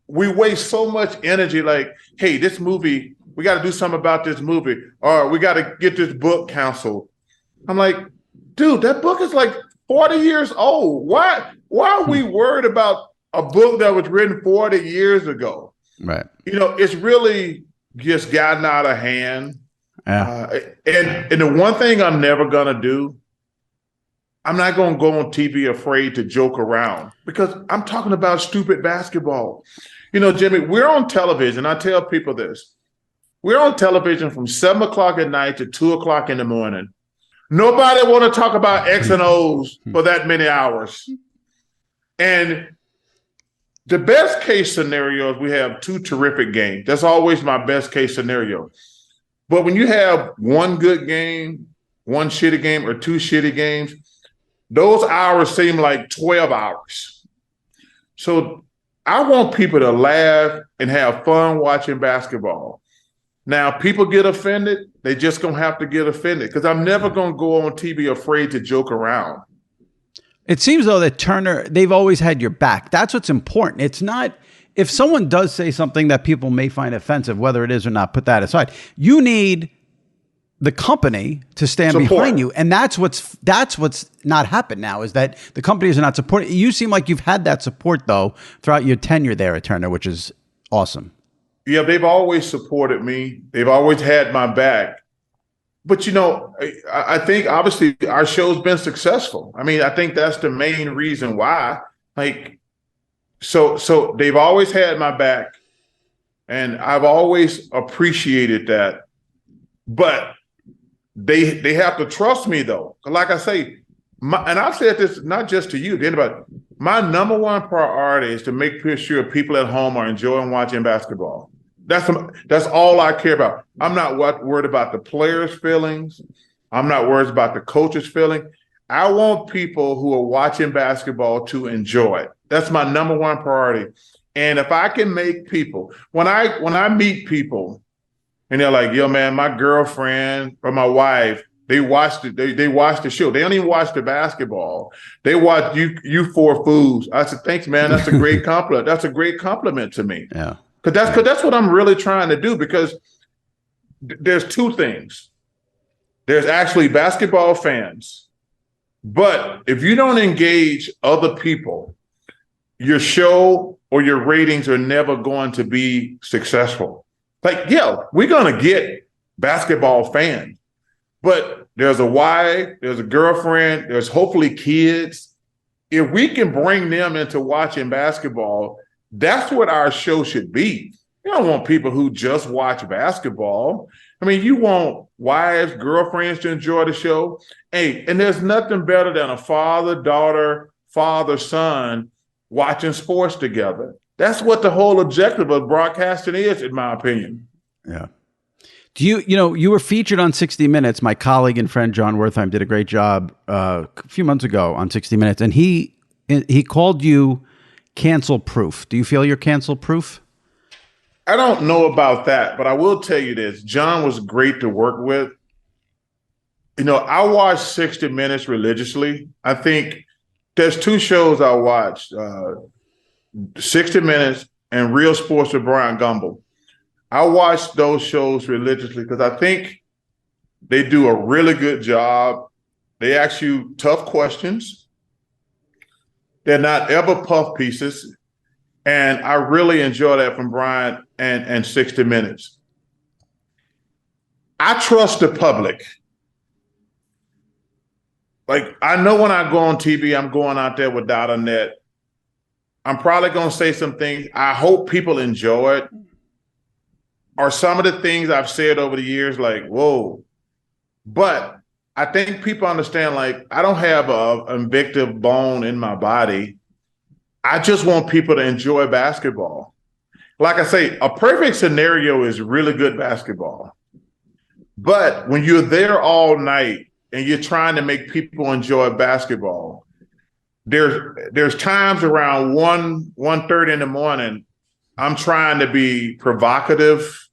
We waste so much energy like, hey, this movie, we got to do something about this movie, or we got to get this book canceled. I'm like, dude, that book is like 40 years old. Why are we worried about a book that was written 40 years ago? Right. You know, it's really just gotten out of hand. Yeah. And the one thing I'm never going to do, I'm not going to go on TV afraid to joke around because I'm talking about stupid basketball. You know, Jimmy, we're on television. I tell people this. We're on television from 7 o'clock at night to 2 o'clock in the morning. Nobody want to talk about X and O's for that many hours. And the best case scenario is we have two terrific games. That's always my best case scenario. But when you have one good game, one shitty game, or two shitty games, those hours seem like 12 hours. So I want people to laugh and have fun watching basketball. Now, people get offended. They just going to have to get offended because I'm never going to go on TV afraid to joke around. It seems, though, that Turner, they've always had your back. That's what's important. It's not, if someone does say something that people may find offensive, whether it is or not, put that aside. You need the company to stand behind you. And that's what's not happened now is that the companies are not supporting. You seem like you've had that support, though, throughout your tenure there at Turner, which is awesome. Yeah, they've always supported me. They've always had my back. But, you know, I think obviously our show's been successful. I mean, I think that's the main reason why. Like, so they've always had my back, and I've always appreciated that. But they have to trust me, though. Like I say, and I've said this not just to you, to anybody. My number one priority is to make sure people at home are enjoying watching basketball. That's all I care about. I'm not worried about the players' feelings. I'm not worried about the coach's feeling. I want people who are watching basketball to enjoy it. That's my number one priority. And if I can make people, when I meet people and they're like, yo, man, my girlfriend or my wife, they watched it. They watched the show. They don't even watch the basketball. They watch you four fools. I said, thanks, man. That's a great compliment. That's a great compliment to me. Yeah. Because that's what I'm really trying to do, because there's two things. There's actually basketball fans, but if you don't engage other people, your show or your ratings are never going to be successful. Like, yeah, we're going to get basketball fans, but there's a wife, there's a girlfriend, there's hopefully kids. If we can bring them into watching basketball, that's what our show should be. You don't want people who just watch basketball. I mean, you want wives, girlfriends to enjoy the show. Hey, and there's nothing better than a father-daughter, father-son watching sports together. That's what the whole objective of broadcasting is, in my opinion. Yeah. Do you were featured on 60 Minutes. My colleague and friend John Wertheim did a great job a few months ago on 60 Minutes, and he called you cancel proof. Do you feel you're cancel proof? I don't know about that, but I will tell you this. John was great to work with. You know, I watch 60 Minutes religiously. I think there's two shows I watched, 60 Minutes and Real Sports with Brian Gumbel. I watch those shows religiously because I think they do a really good job. They ask you tough questions. They're not ever puff pieces. And I really enjoy that from Brian and 60 Minutes. I trust the public. Like, I know when I go on TV, I'm going out there without a net. I'm probably going to say some things. I hope people enjoy it. Or some of the things I've said over the years, like, whoa. But I think people understand, like, I don't have a invictive bone in my body. I just want people to enjoy basketball. Like I say, a perfect scenario is really good basketball. But when you're there all night and you're trying to make people enjoy basketball, there's times around 1:30 in the morning, I'm trying to be provocative,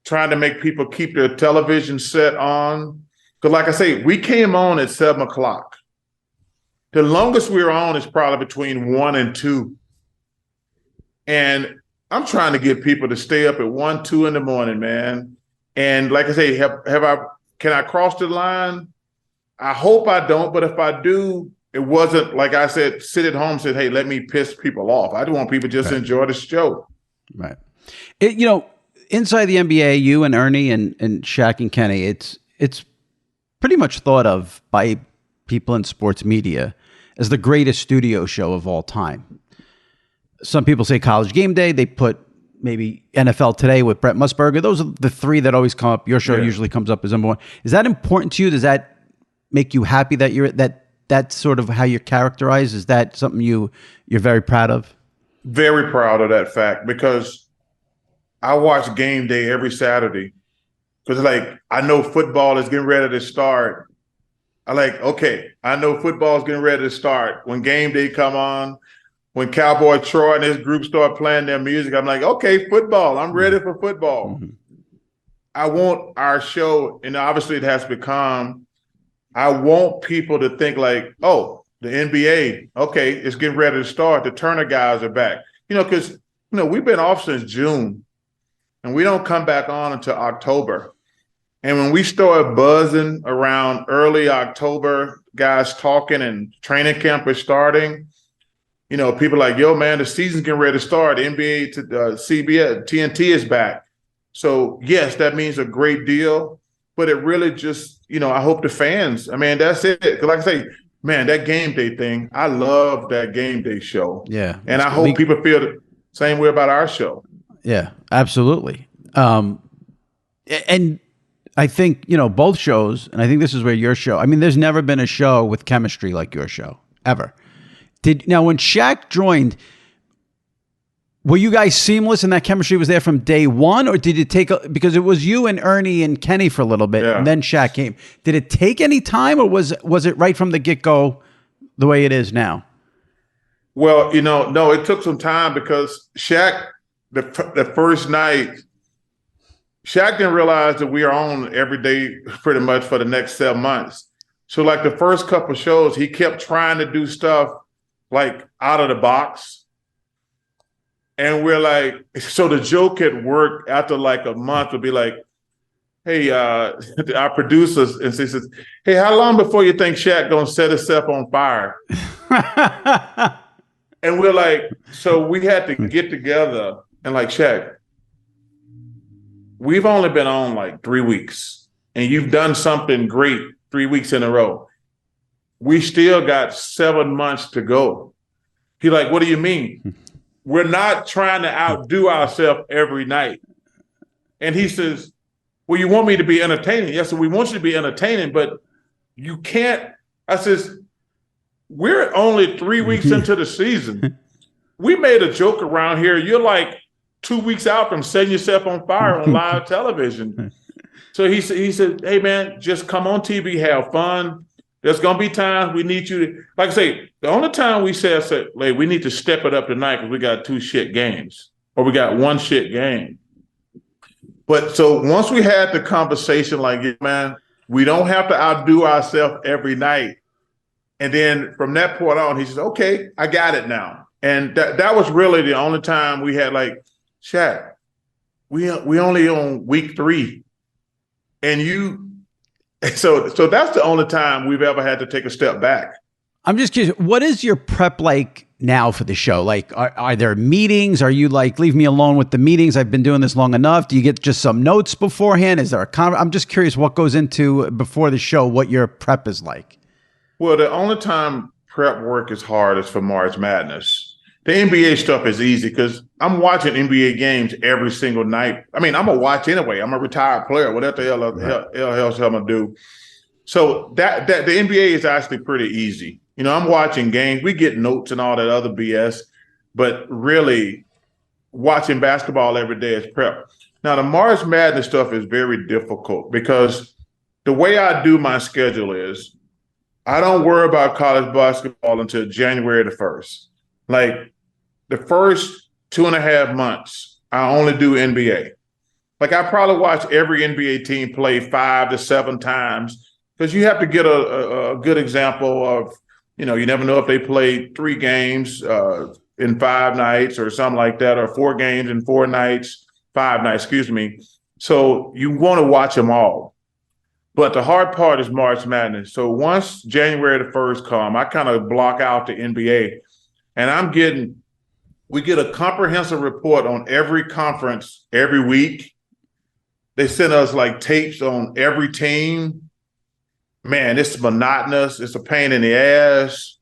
trying to make people keep their television set on. Because like I say, we came on at 7 o'clock. The longest we were on is probably between 1 and 2. And I'm trying to get people to stay up at 1, 2 in the morning, man. And like I say, can I cross the line? I hope I don't, but if I do, it wasn't like I said, sit at home and said, hey, let me piss people off. I just want people just to enjoy the show. Right. Inside the NBA, you and Ernie and Shaq and Kenny, it's pretty much thought of by people in sports media as the greatest studio show of all time. Some people say College Game Day. They put maybe NFL Today with Brett Musburger. Those are the three that always come up. Your show usually comes up as number one. Is that important to you? Does that make you happy that that's sort of how you're characterized? Is that something you're very proud of? Very proud of that fact, because I watch Game Day every Saturday. Because like, I know football is getting ready to start. I know football is getting ready to start. When Game Day come on, when Cowboy Troy and his group start playing their music, I'm like, okay, football. I'm ready for football. Mm-hmm. I want our show, and obviously it has become, I want people to think like, oh, the NBA, okay, it's getting ready to start. The Turner guys are back. Because, we've been off since June, and we don't come back on until October. And when we start buzzing around early October, guys talking and training camp is starting, people like, yo, man, the season's getting ready to start. The NBA to CBS, TNT is back. So, yes, that means a great deal. But it really just, I hope the fans, that's it. Because like I say, man, that Game Day thing, I love that Game Day show. Yeah. And I hope people feel the same way about our show. Yeah, absolutely. And I think, both shows, and I think this is where your show, there's never been a show with chemistry like your show, ever. Now, when Shaq joined, were you guys seamless and that chemistry was there from day one? Or did it take, because it was you and Ernie and Kenny for a little bit, and then Shaq came. Did it take any time, or was it right from the get-go the way it is now? Well, no, it took some time, because Shaq, the first night, Shaq didn't realize that we are on every day pretty much for the next 7 months. So like the first couple of shows, he kept trying to do stuff like out of the box. And we're like, so the joke at work after like a month would be like, hey, our producers, and she says, hey, how long before you think Shaq gonna set himself on fire? And we're like, so we had to get together and like, Shaq, we've only been on like 3 weeks, and you've done something great 3 weeks in a row. We still got 7 months to go. He's like, what do you mean? We're not trying to outdo ourselves every night. And he says, well, you want me to be entertaining? Yes, we want you to be entertaining, but you can't. I says, we're only 3 weeks into the season. We made a joke around here. You're like 2 weeks out from setting yourself on fire on live television. So he said, hey, man, just come on TV, have fun. There's going to be times we need you to, like I say, the only time we said, like, we need to step it up tonight because we got 2 shit games, or we got 1 shit game. But so once we had the conversation, like, man, we don't have to outdo ourselves every night. And then from that point on, he says, okay, I got it now. And that was really the only time we had like, Shaq, we only on week 3. And so that's the only time we've ever had to take a step back. I'm just curious, what is your prep like now for the show? Like, are there meetings? Are you like, leave me alone with the meetings? I've been doing this long enough. Do you get just some notes beforehand? Is there I'm just curious what goes into before the show, what your prep is like. Well, the only time prep work is hard is for March Madness. The NBA stuff is easy because I'm watching NBA games every single night. I mean, I'm going to watch anyway. I'm a retired player. What the hell else am I going to do? So that the NBA is actually pretty easy. You know, I'm watching games. We get notes and all that other BS, but really watching basketball every day is prep. Now, the March Madness stuff is very difficult because the way I do my schedule is I don't worry about college basketball until January the 1st. Like the first 2.5 months, I only do NBA. Like I probably watch every NBA team play 5 to 7 times because you have to get a good example of, you know, you never know if they played 3 games in 5 nights or something like that, or 4 games in 4 nights, 5 nights, excuse me. So you want to watch them all. But the hard part is March Madness. So once January the 1st comes, I kind of block out the NBA. And we get a comprehensive report on every conference every week. They send us like tapes on every team. Man, it's monotonous. It's a pain in the ass.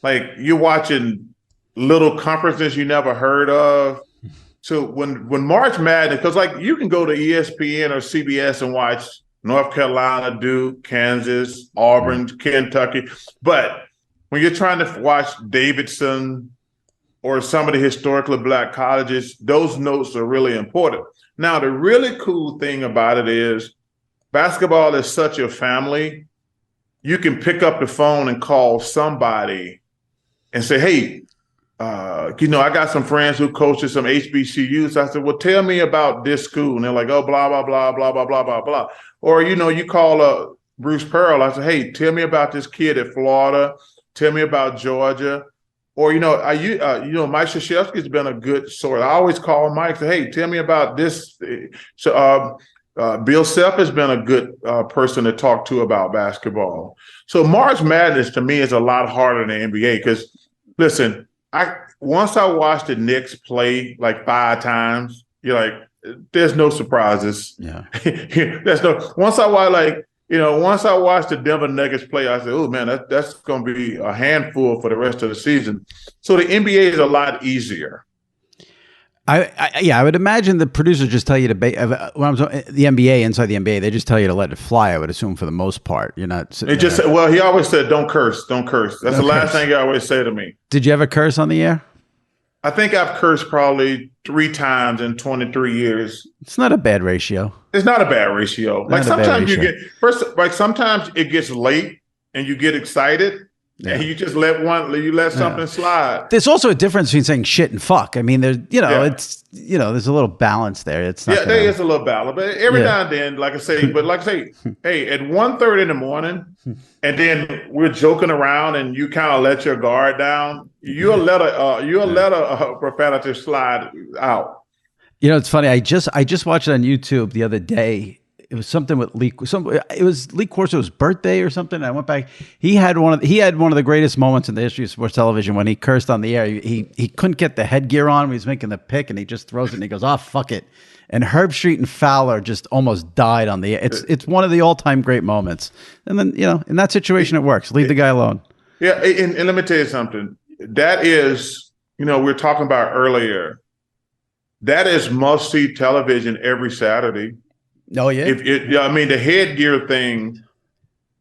Like you're watching little conferences you never heard of. So when March Madness, because like you can go to ESPN or CBS and watch North Carolina, Duke, Kansas, Auburn, Kentucky, but when you're trying to watch Davidson or some of the historically Black colleges, those notes are really important. Now, the really cool thing about it is basketball is such a family. You can pick up the phone and call somebody and say, hey, you know, I got some friends who coach at some HBCUs. I said, well, tell me about this school. And they're like, oh, blah, blah, blah, blah, blah, blah, blah, blah. Or, you know, you call Bruce Pearl. I said, hey, tell me about this kid at Florida. Tell me about Georgia. Or, you know, Mike Krzyzewski's been a good source. I always call Mike and say, hey, tell me about this. So Bill Self has been a good person to talk to about basketball. So March Madness to me is a lot harder than the NBA because, listen, once I watched the Knicks play like 5 times, you're like, there's no surprises. Yeah. Once I watched the Denver Nuggets play, I said, oh, man, that's going to be a handful for the rest of the season. So the NBA is a lot easier. I would imagine the producers just tell you to the NBA, inside the NBA, they just tell you to let it fly, I would assume, for the most part. You're not sitting there. Well, he always said, don't curse. That's the last thing he always say to me. Did you ever curse on the air? I think I've cursed probably 3 times in 23 years. It's not a bad ratio. It's not a bad ratio. Like sometimes sometimes it gets late and you get excited and you just let something slide. There's also a difference between saying shit and fuck. I mean, there's there's a little balance there. It's not there is a little balance, but every now and then, like I say, hey, at 1:30 in the morning, and then we're joking around and you kind of let your guard down. You'll let a profanity slide out. You know, it's funny. I just watched it on YouTube the other day. It was something with it was Lee Corso's birthday or something. I went back. He had one of the greatest moments in the history of sports television when he cursed on the air. He couldn't get the headgear on when he was making the pick, and he just throws it and he goes, "Oh, fuck it." And Herb Street and Fowler just almost died on the air. It's one of the all-time great moments. And then, you know, in that situation, it works. Leave the guy alone. Yeah, and let me tell you something. That is, you know, we were talking about earlier. That is must-see television every Saturday. Oh, yeah? I mean, the headgear thing,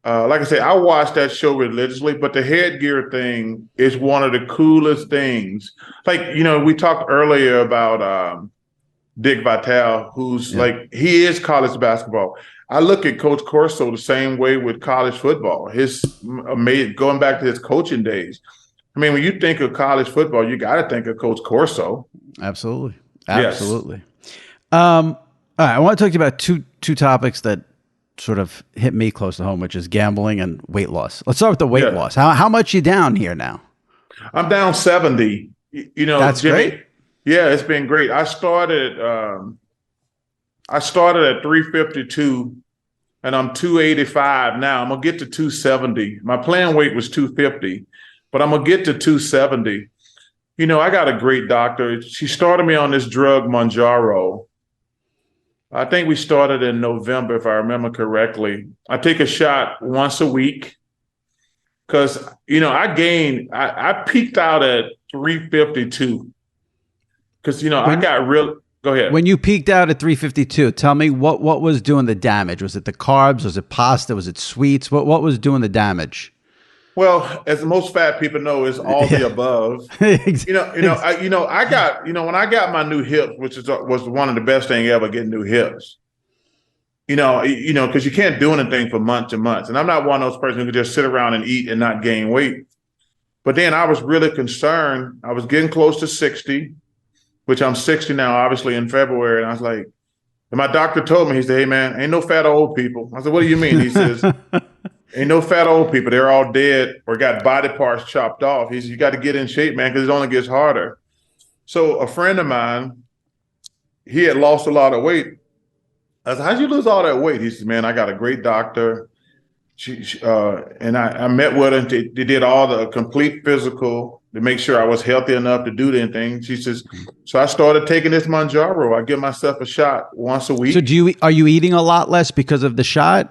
like I say, I watch that show religiously, but the headgear thing is one of the coolest things. Like, you know, we talked earlier about Dick Vitale, who's he is college basketball. I look at Coach Corso the same way with college football. Going back to his coaching days. I mean, when you think of college football, you got to think of Coach Corso. Absolutely. Absolutely. Yes. All right, I want to talk to you about two topics that sort of hit me close to home, which is gambling and weight loss. Let's start with the weight loss. How much you down here now? I'm down 70. You know, that's Jimmy, great. Yeah, it's been great. I started at 352, and I'm 285 now. I'm gonna get to 270. My plan weight was 250, but I'm gonna get to 270. I got a great doctor. She started me on this drug, Mounjaro. I think we started in November, if I remember correctly. I take a shot once a week because, I peaked out at 352 because, I got real. Go ahead. When you peaked out at 352, tell me what was doing the damage? Was it the carbs? Was it pasta? Was it sweets? What was doing the damage? Well, as most fat people know, it's all the above. I got, when I got my new hips, which was one of the best things ever, getting new hips. Because you can't do anything for months and months. And I'm not one of those persons who could just sit around and eat and not gain weight. But then I was really concerned. I was getting close to 60, which I'm 60 now, obviously in February. And I was like, and my doctor told me, he said, "Hey man, ain't no fat old people." I said, "What do you mean?" He says, "Ain't no fat old people. They're all dead or got body parts chopped off." He said, "You got to get in shape, man, because it only gets harder." So a friend of mine, he had lost a lot of weight. I said, "How'd you lose all that weight?" He said, "Man, I got a great doctor." And I met with her. They did all the complete physical to make sure I was healthy enough to do anything. She says, so I started taking this Mounjaro. I give myself a shot once a week. So are you eating a lot less because of the shot?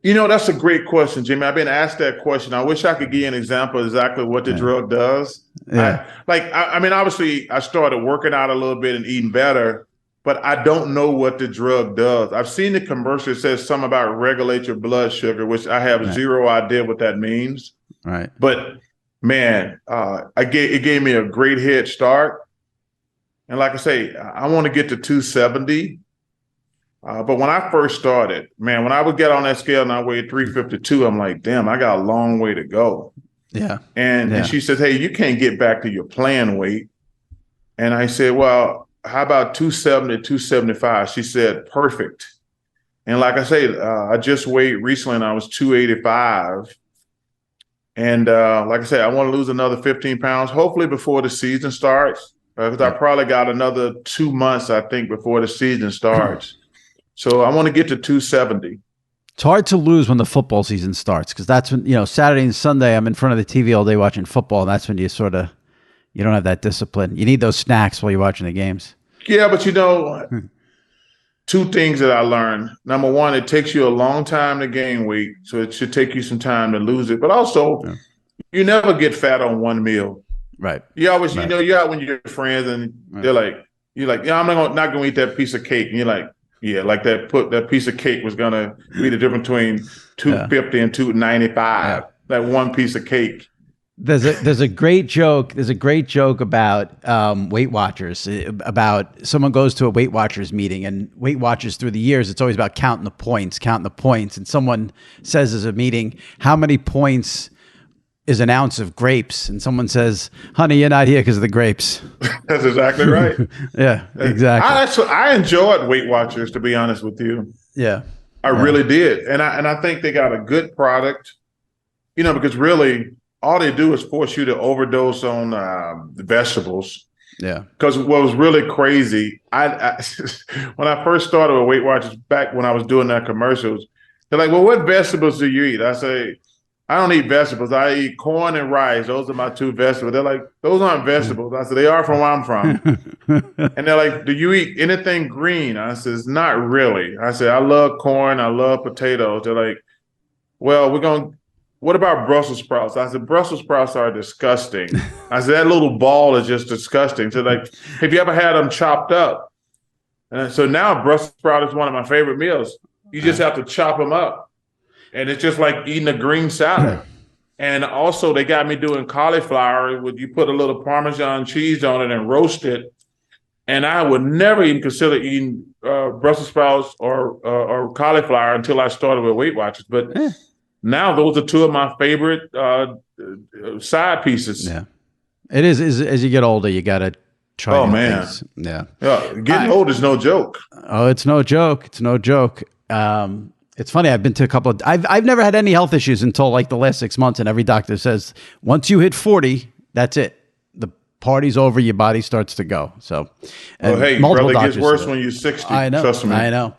That's a great question, Jimmy. I've been asked that question. I wish I could give you an example of exactly what the drug does. Yeah. Obviously, I started working out a little bit and eating better, but I don't know what the drug does. I've seen the commercial that says something about regulate your blood sugar, which I have zero idea what that means. Right. But man, it gave me a great head start. And like I say, I want to get to 270. But when I first started, man, when I would get on that scale and I weighed 352, I'm like, damn, I got a long way to go. Yeah. And she said, "Hey, you can't get back to your planned weight." And I said, "Well, how about 270, 275? She said, "Perfect." And like I say, I just weighed recently and I was 285. And like I said, I want to lose another 15 pounds, hopefully before the season starts, because I probably got another 2 months, I think, before the season starts. So I want to get to 270. It's hard to lose when the football season starts because that's when, Saturday and Sunday, I'm in front of the TV all day watching football. And that's when you don't have that discipline. You need those snacks while you're watching the games. Yeah, but two things that I learned. Number one, it takes you a long time to gain weight, so it should take you some time to lose it. But also, you never get fat on one meal. Right. You always, you're out when you're friends and they're like, you're like, "Yeah, I'm not gonna eat that piece of cake." And you're like, "Yeah, like that piece of cake was gonna be the difference between 250 and 295. That one piece of cake." There's a great joke. There's a great joke about Weight Watchers. About someone goes to a Weight Watchers meeting, and Weight Watchers through the years, it's always about counting the points. And someone says as a meeting, "How many points is an ounce of grapes?" And someone says, "Honey, you're not here because of the grapes." That's exactly right. Yeah, exactly. I enjoyed Weight Watchers, to be honest with you. Yeah, I really did, and I think they got a good product. Because really, all they do is force you to overdose on the vegetables. Yeah. Because what was really crazy, I when I first started with Weight Watchers, back when I was doing that commercials, they're like, "Well, what vegetables do you eat?" I say, "I don't eat vegetables. I eat corn and rice. Those are my two vegetables." They're like, "Those aren't vegetables." I said, "They are from where I'm from." And they're like, "Do you eat anything green?" I said, "Not really." I said, "I love corn. I love potatoes." They're like, "Well, what about Brussels sprouts?" I said, "Brussels sprouts are disgusting." I said, "That little ball is just disgusting." So like, have you ever had them chopped up? And so now Brussels sprout is one of my favorite meals. You just have to chop them up. And it's just like eating a green salad. And also they got me doing cauliflower with you put a little Parmesan cheese on it and roast it. And I would never even consider eating Brussels sprouts or cauliflower until I started with Weight Watchers. But now those are two of my favorite side pieces. Yeah, it is. As you get older, you got to try. Oh man, things. Yeah. Getting old is no joke. Oh, it's no joke. It's no joke. It's funny. I've been to a couple of. I've never had any health issues until like the last 6 months, and every doctor says once you hit 40, that's it. The party's over. Your body starts to go. So, hey, brother, it gets worse when you're 60. I know. Trust me. I know.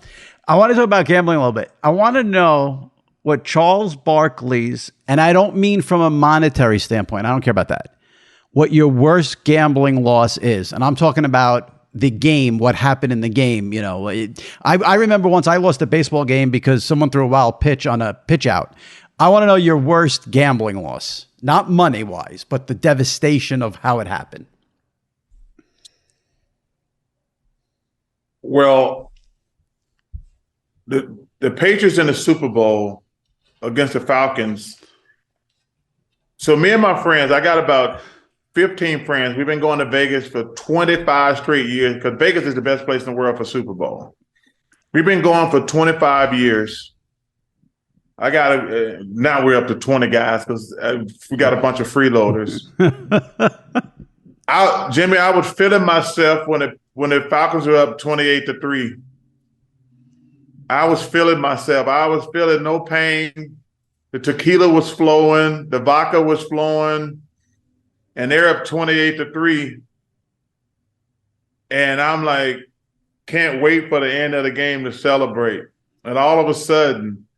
I want to talk about gambling a little bit. I want to know what Charles Barkley's, and I don't mean from a monetary standpoint. I don't care about that. what your worst gambling loss is. And I'm talking about the game, what happened in the game. You know, I remember once I lost a baseball game because someone threw a wild pitch on a pitch out. I want to know your worst gambling loss, not money wise, but the devastation of how it happened. Well, the Patriots in the Super Bowl against the Falcons. So me and my friends, I got about 15 friends. We've been going to Vegas for 25 straight years because Vegas is the best place in the world for Super Bowl. We've been going for 25 years. Now we're up to 20 guys because we got a bunch of freeloaders. Jimmy, I was feeling myself when the Falcons were up 28-3. I was feeling myself. I was feeling no pain. The tequila was flowing. The vodka was flowing. And they're up 28-3. And I'm like, can't wait for the end of the game to celebrate. And all of a sudden,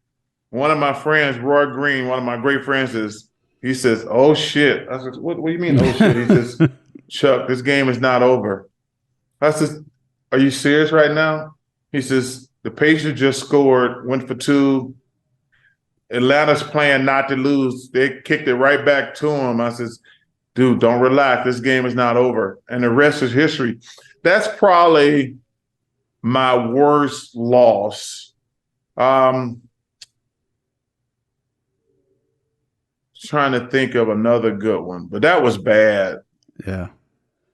one of my friends, Roy Green, one of my great friends, he says, "Oh, shit." I said, what do you mean, oh, shit? He says, "Chuck, this game is not over." I said, "Are you serious right now?" He says, "The Patriots just scored, went for two. Atlanta's playing not to lose. They kicked it right back to him." I says, "Dude, don't relax. This game is not over." And the rest is history. That's probably my worst loss. Trying to think of another good one, but that was bad. Yeah.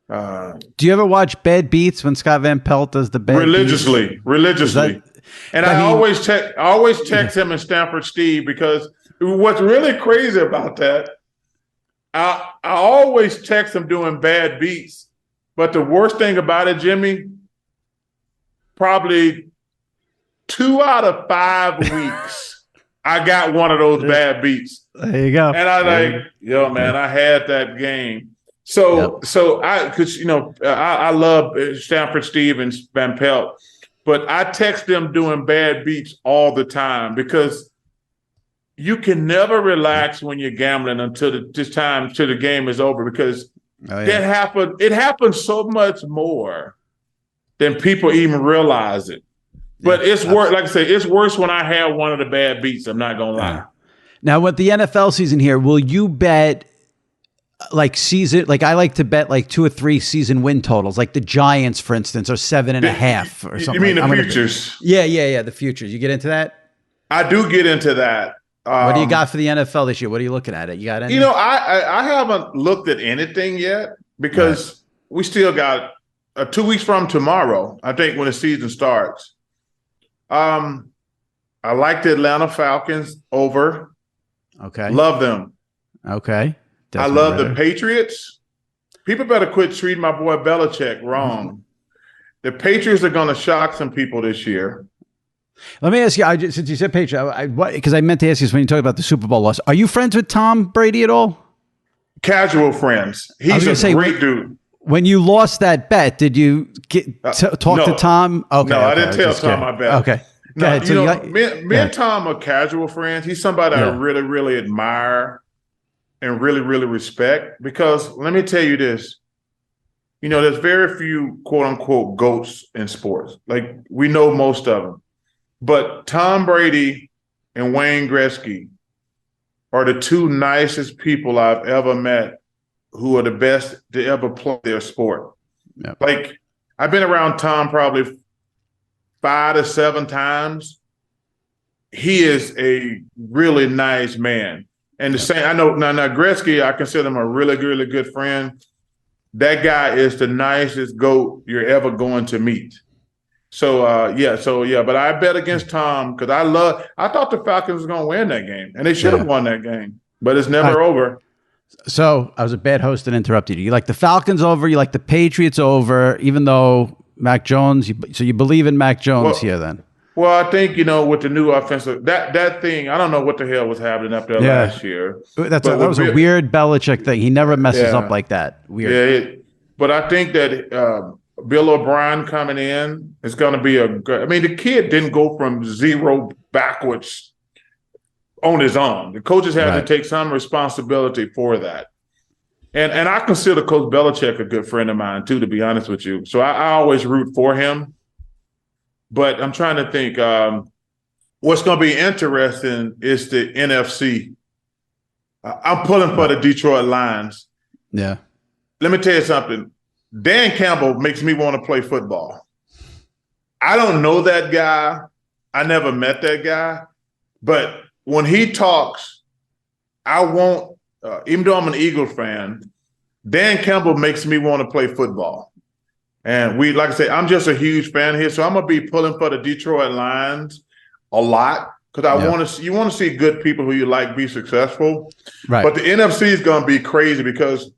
Do you ever watch Bad Beats when Scott Van Pelt does the bad religiously? Beats? Religiously. And I always text him and Stanford Steve because what's really crazy about that, I always text him doing bad beats. But the worst thing about it, Jimmy, probably 2 out of 5 weeks, I got one of those bad beats. There you go. And I yo, man, I had that game. So I love Stanford Steve and Van Pelt, but I text them doing bad beats all the time because you can never relax when you're gambling until the game is over because it happens so much more than people even realize it. But it's worse. Like I say, it's worse when I have one of the bad beats. I'm not gonna lie. Yeah. Now, with the NFL season here, will you bet season? Like I like to bet 2 or 3 season win totals. Like the Giants, for instance, are 7.5 or something. You mean the futures? Yeah. The futures. You get into that? I do get into that. What do you got for the NFL this year? What are you looking at? You got any? I haven't looked at anything yet because we still got 2 weeks from tomorrow, I think, when the season starts. I like the Atlanta Falcons over. Okay. Love them. Okay. I love the Patriots. People better quit treating my boy Belichick wrong. Mm-hmm. The Patriots are going to shock some people this year. Let me ask you, since you said Patriots, because I meant to ask you this when you talked about the Super Bowl loss. Are you friends with Tom Brady at all? Casual friends. He's a great dude. When you lost that bet, did you talk to Tom? Okay. No, I didn't tell Tom I bet. Okay. No, me and Tom are casual friends. He's somebody I really, really admire and really, really respect because let me tell you this, there's very few quote unquote GOATs in sports. Like we know most of them, but Tom Brady and Wayne Gretzky are the 2 nicest people I've ever met who are the best to ever play their sport. Yep. Like I've been around Tom probably 5 to 7 times. He is a really nice man. And the same, I know now Gretzky, I consider him a really, really good friend. That guy is the nicest GOAT you're ever going to meet. So but I bet against Tom because I thought the Falcons were going to win that game, and they should have won that game, but it's never over. So I was a bad host and interrupted you. You like the Falcons over, you like the Patriots over, even though Mac Jones, so you believe in Mac Jones here then? Well, I think, with the new offensive, that thing, I don't know what the hell was happening up there last year. That was a weird Belichick thing. He never messes up like that. Weird. Yeah, but I think that Bill O'Brien coming in is going to be the kid didn't go from 0 backwards on his own. The coaches have to take some responsibility for that. And I consider Coach Belichick a good friend of mine too, to be honest with you. So I always root for him. But I'm trying to think. What's going to be interesting is the NFC. I'm pulling for the Detroit Lions. Yeah. Let me tell you something. Dan Campbell makes me want to play football. I don't know that guy. I never met that guy. But when he talks, I won't. Even though I'm an Eagles fan, Dan Campbell makes me want to play football. And like I say, I'm just a huge fan here. So I'm going to be pulling for the Detroit Lions a lot because you want to see good people who you like be successful. Right. But the NFC is going to be crazy because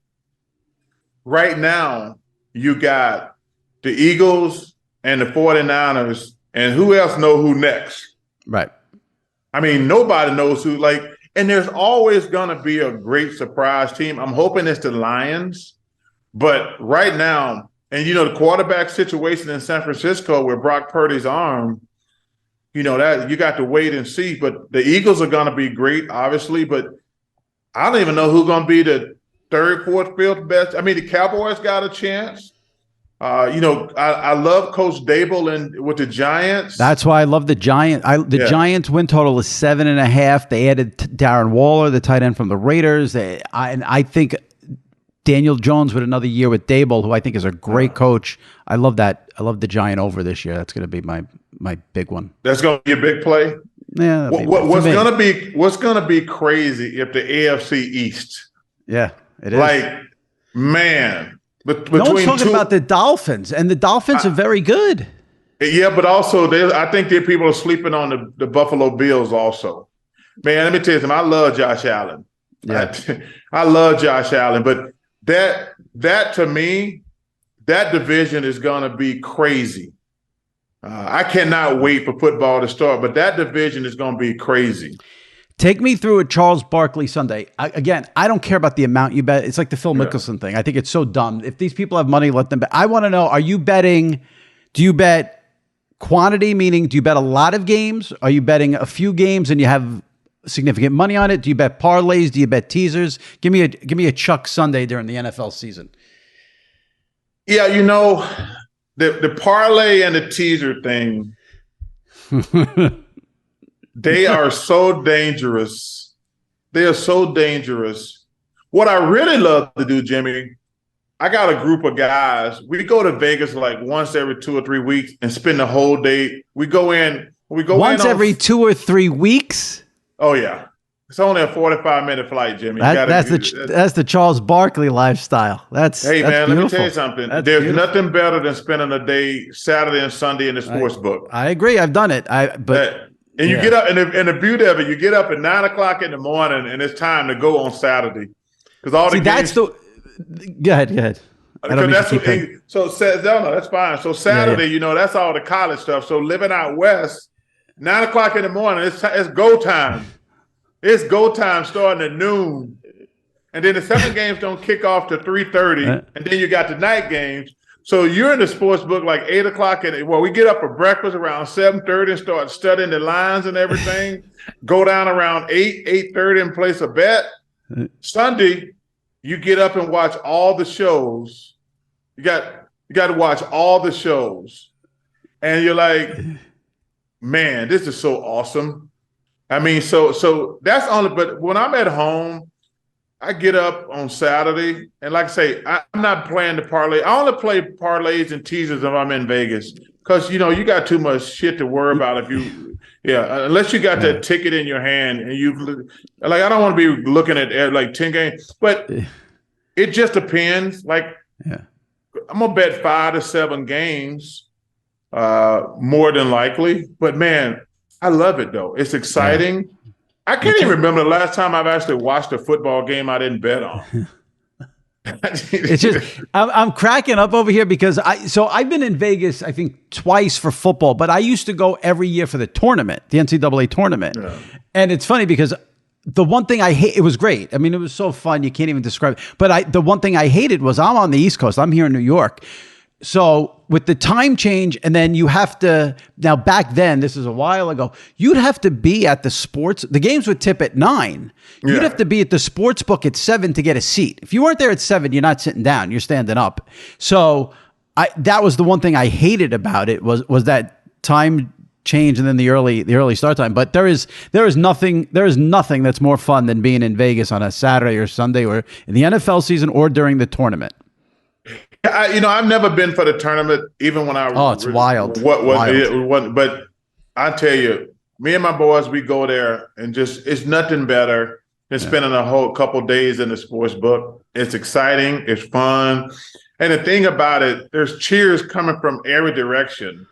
right now you got the Eagles and the 49ers, and who else know who next? Right. I mean, nobody knows who, and there's always going to be a great surprise team. I'm hoping it's the Lions. But right now, and the quarterback situation in San Francisco with Brock Purdy's arm, that you got to wait and see. But the Eagles are going to be great, obviously. But I don't even know who's going to be the third, fourth, fifth best. I mean, the Cowboys got a chance. I love Coach Dable with the Giants. That's why I love the Giants. Giants win total is 7.5. They added Darren Waller, the tight end from the Raiders. And I think Daniel Jones with another year with Dable, who I think is a great coach. I love that. I love the Giant over this year. That's going to be my big one. That's going to be a big play. Yeah. What's going to be crazy if the AFC East? Yeah, it is. Man. No one's talking about the Dolphins, and the Dolphins are very good. Yeah, but also I think that people are sleeping on the Buffalo Bills also. Man, let me tell you something. I love Josh Allen. Yeah. I love Josh Allen, but that to me, that division is going to be crazy. I cannot wait for football to start, but that division is going to be crazy. Take me through a Charles Barkley Sunday. I don't care about the amount you bet. It's like the Phil Mickelson thing. I think it's so dumb. If these people have money, let them bet. I want to know, are you betting, do you bet quantity, meaning do you bet a lot of games? Are you betting a few games and you have significant money on it? Do you bet parlays? Do you bet teasers? Give me a Chuck Sunday during the NFL season. Yeah, the parlay and the teaser thing, they are so dangerous. They are so dangerous. What I really love to do, Jimmy, I got a group of guys. We go to Vegas like once every 2 or 3 weeks and spend the whole day. We go once every 2 or 3 weeks. Oh yeah, it's only a 45-minute flight, Jimmy. That's the Charles Barkley lifestyle. That's man. Beautiful. Let me tell you something. There's nothing better than spending a day Saturday and Sunday in the sports book. I agree. I've done it. And you get up, and the beauty of it, you get up at 9 o'clock in the morning, and it's time to go on Saturday because all the games. Go ahead. That's fine. So Saturday, that's all the college stuff. So living out west, 9 o'clock in the morning, it's go time. It's go time starting at noon, and then the second games don't kick off to 3:30, and then you got the night games. So you're in the sports book like 8 o'clock, we get up for breakfast around 7:30 and start studying the lines and everything. Go down around 8:30 and place a bet. Sunday, you get up and watch all the shows. You got to watch all the shows, and you're like, man, this is so awesome. I mean, so that's only. But when I'm at home, I get up on Saturday, and like I say, I'm not playing the parlay. I only play parlays and teasers if I'm in Vegas because, you got too much shit to worry about unless you got that ticket in your hand and I don't want to be looking at like 10 games, but it just depends. I'm going to bet 5 to 7 games more than likely, but man, I love it though. It's exciting. Yeah. I can't even remember the last time I've actually watched a football game I didn't bet on. It's just I'm cracking up over here because I've been in Vegas I think twice for football, but I used to go every year for the tournament, the NCAA tournament. Yeah. And it's funny because the one thing I hate, it was great. I mean, it was so fun. You can't even describe it. But the one thing I hated was I'm on the East Coast. I'm here in New York. So with the time change, and then you have to, now back then, this is a while ago, you'd have to be at the games would tip at 9. You'd have to be at the sports book at 7 to get a seat. If you weren't there at 7, you're not sitting down, you're standing up. So that was the one thing I hated about it was that time change and then the early start time. But there is nothing that's more fun than being in Vegas on a Saturday or Sunday or in the NFL season or during the tournament. I've never been for the tournament, even when I. Oh, it's wild. But I tell you, me and my boys, we go there and it's nothing better than spending a whole couple days in the sports book. It's exciting, it's fun, and the thing about it, there's cheers coming from every direction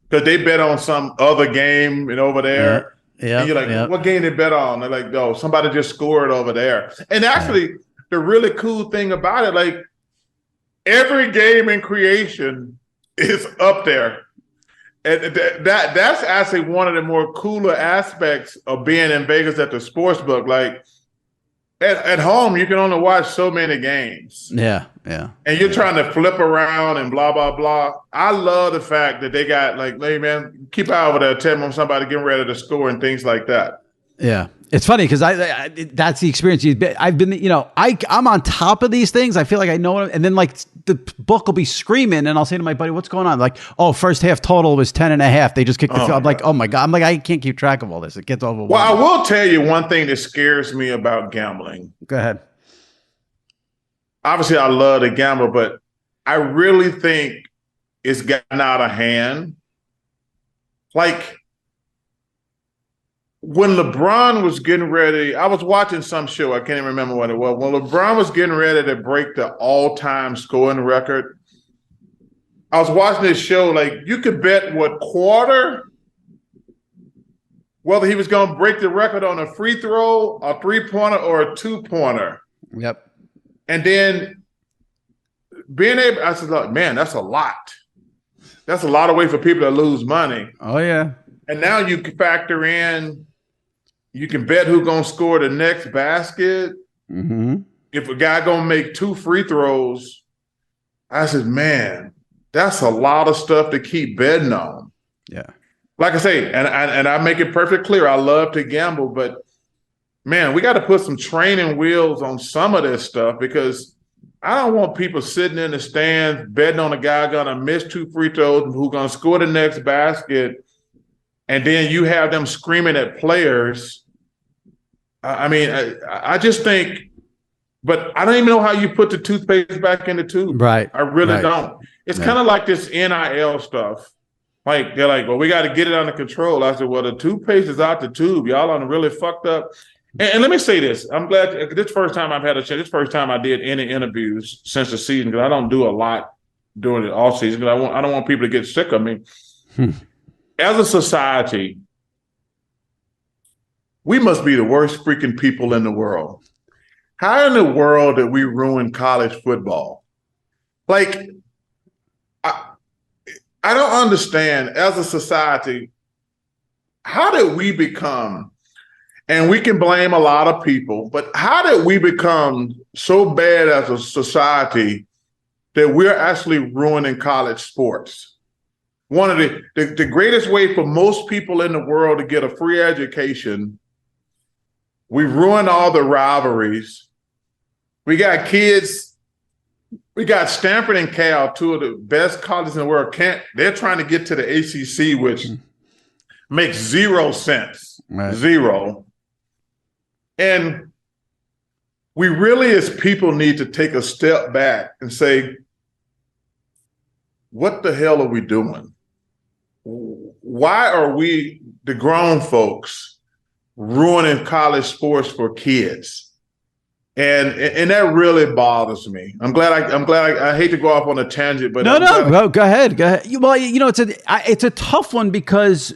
because they bet on some other game and over there. Yeah. And you're like, what game they bet on? They're like, oh, somebody just scored over there. And actually, the really cool thing about it, like. Every game in creation is up there. And that's actually one of the more cooler aspects of being in Vegas at the sports book. Like at home, you can only watch so many games. Yeah. And you're trying to flip around and blah, blah, blah. I love the fact that they got like, hey, man, keep eye over there, tell them somebody getting ready to score and things like that. Yeah. It's funny because I that's the experience. I've been, I'm on top of these things. I feel like I know it. And then like the book will be screaming and I'll say to my buddy, what's going on? Like, oh, first half total was 10.5. They just kicked the field. I'm like, oh my God. I'm like, I can't keep track of all this. It gets overwhelming. Well, I will tell you one thing that scares me about gambling. Go ahead. Obviously, I love to gamble, but I really think it's gotten out of hand. Like, when LeBron was getting ready, I was watching some show. I can't even remember what it was. When LeBron was getting ready to break the all-time scoring record, I was watching this show. Like, you could bet what quarter, whether he was going to break the record on a free throw, a three-pointer, or a two-pointer. Yep. And then being able, I said, look, man, that's a lot. That's a lot of way for people to lose money. Oh, yeah. And now you can factor in, you can bet who's going to score the next basket. Mm-hmm. If a guy going to make 2 free throws, I said, man, that's a lot of stuff to keep betting on. Yeah. Like I say, and I make it perfectly clear, I love to gamble, but man, we got to put some training wheels on some of this stuff because I don't want people sitting in the stands betting on a guy going to miss 2 free throws who's going to score the next basket. And then you have them screaming at players. I mean, I just think, but I don't even know how you put the toothpaste back in the tube. Right. I really don't. It's kind of like this NIL stuff. Like, they're like, well, we got to get it under control. I said, well, the toothpaste is out the tube. Y'all are really fucked up. And let me say this. I'm glad this first time I've had a chance. This first time I did any interviews since the season because I don't do a lot during the off season because I don't want people to get sick of me. As a society, we must be the worst freaking people in the world. How in the world did we ruin college football? Like, I don't understand, as a society, how did we become, and we can blame a lot of people, but how did we become so bad as a society that we're actually ruining college sports? One of the greatest way for most people in the world to get a free education, we ruin all the rivalries. We got kids, we got Stanford and Cal, 2 of the best colleges in the world. They're trying to get to the ACC, which makes 0 sense. Right. 0. And we really, as people, need to take a step back and say, what the hell are we doing? Why are we, the grown folks, ruining college sports for kids? And that really bothers me. I'm glad I hate to go off on a tangent, but no, go ahead. Well, it's a tough one because,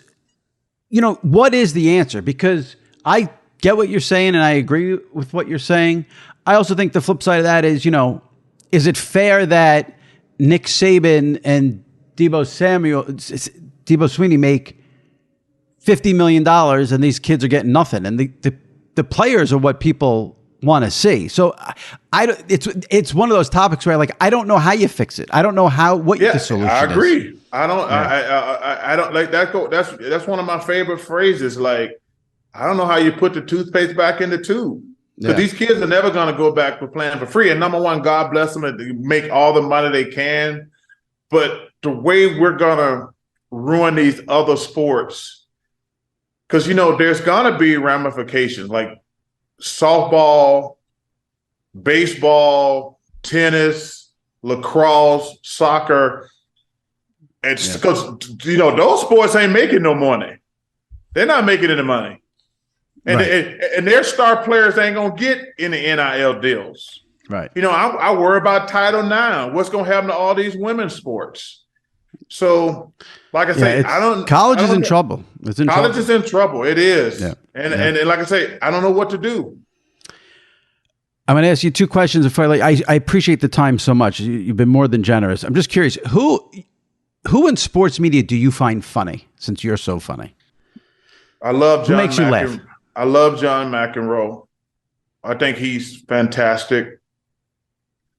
what is the answer? Because I get what you're saying and I agree with what you're saying. I also think the flip side of that is, is it fair that Nick Saban and Debo Sweeney make $50 million and these kids are getting nothing? And the players are what people want to see. So it's one of those topics where I don't know how you fix it. I don't know what the solution is. I agree. I don't like that. That's one of my favorite phrases. Like, I don't know how you put the toothpaste back in the tube. Because these kids are never going to go back to playing for free. And number one, God bless them and make all the money they can. But the way we're going to ruin these other sports, because, there's going to be ramifications like softball, baseball, tennis, lacrosse, soccer. It's because, those sports ain't making no money. They're not making any money. And, and their star players ain't going to get any NIL deals. Right. I worry about Title IX. What's going to happen to all these women's sports? So, like I say, college is in trouble. College is in trouble. It is. Yeah. And like I say, I don't know what to do. I'm going to ask you two questions. I appreciate the time so much. You've been more than generous. I'm just curious, who in sports media do you find funny, since you're so funny? I love John. Who makes you laugh? I love John McEnroe. I think he's fantastic.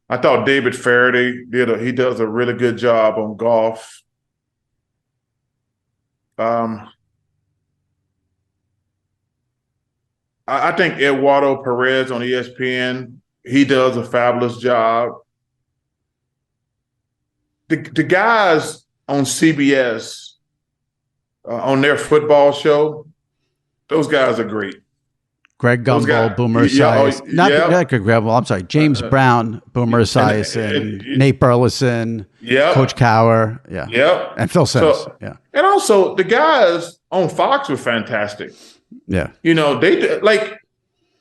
I thought David Faraday he does a really good job on golf. I think Eduardo Perez on ESPN, he does a fabulous job. The guys on CBS on their football show, those guys are great. Greg Gumbel, Boomer Esiason. Not Greg Gumbel, I'm sorry. James Brown, Boomer Esiason, Nate Burleson, Coach Cowher, and Phil Sims. And also, the guys on Fox were fantastic. Yeah. They like,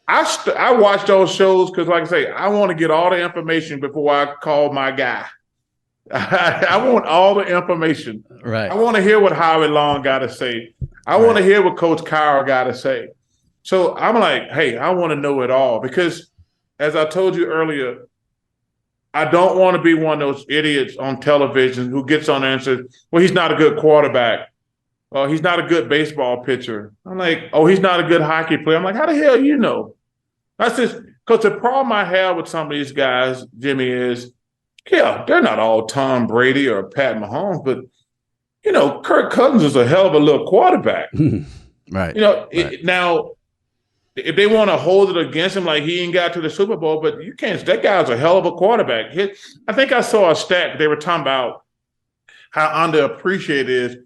I watch those shows because, like I say, I want to get all the information before I call my guy. I want all the information. Right. I want to hear what Howie Long got to say. I want to hear what Coach Cowher got to say. So I'm like, hey, I want to know it all because, as I told you earlier, I don't want to be one of those idiots on television who gets on there and says, well, he's not a good quarterback. Oh, he's not a good baseball pitcher. I'm like, oh, he's not a good hockey player. I'm like, how the hell you know? That's just because the problem I have with some of these guys, Jimmy, is, they're not all Tom Brady or Pat Mahomes, but, Kirk Cousins is a hell of a little quarterback. Right. Now, if they want to hold it against him, like he ain't got to the Super Bowl, but you can't. That guy's a hell of a quarterback. I think I saw a stat. They were talking about how underappreciated it is.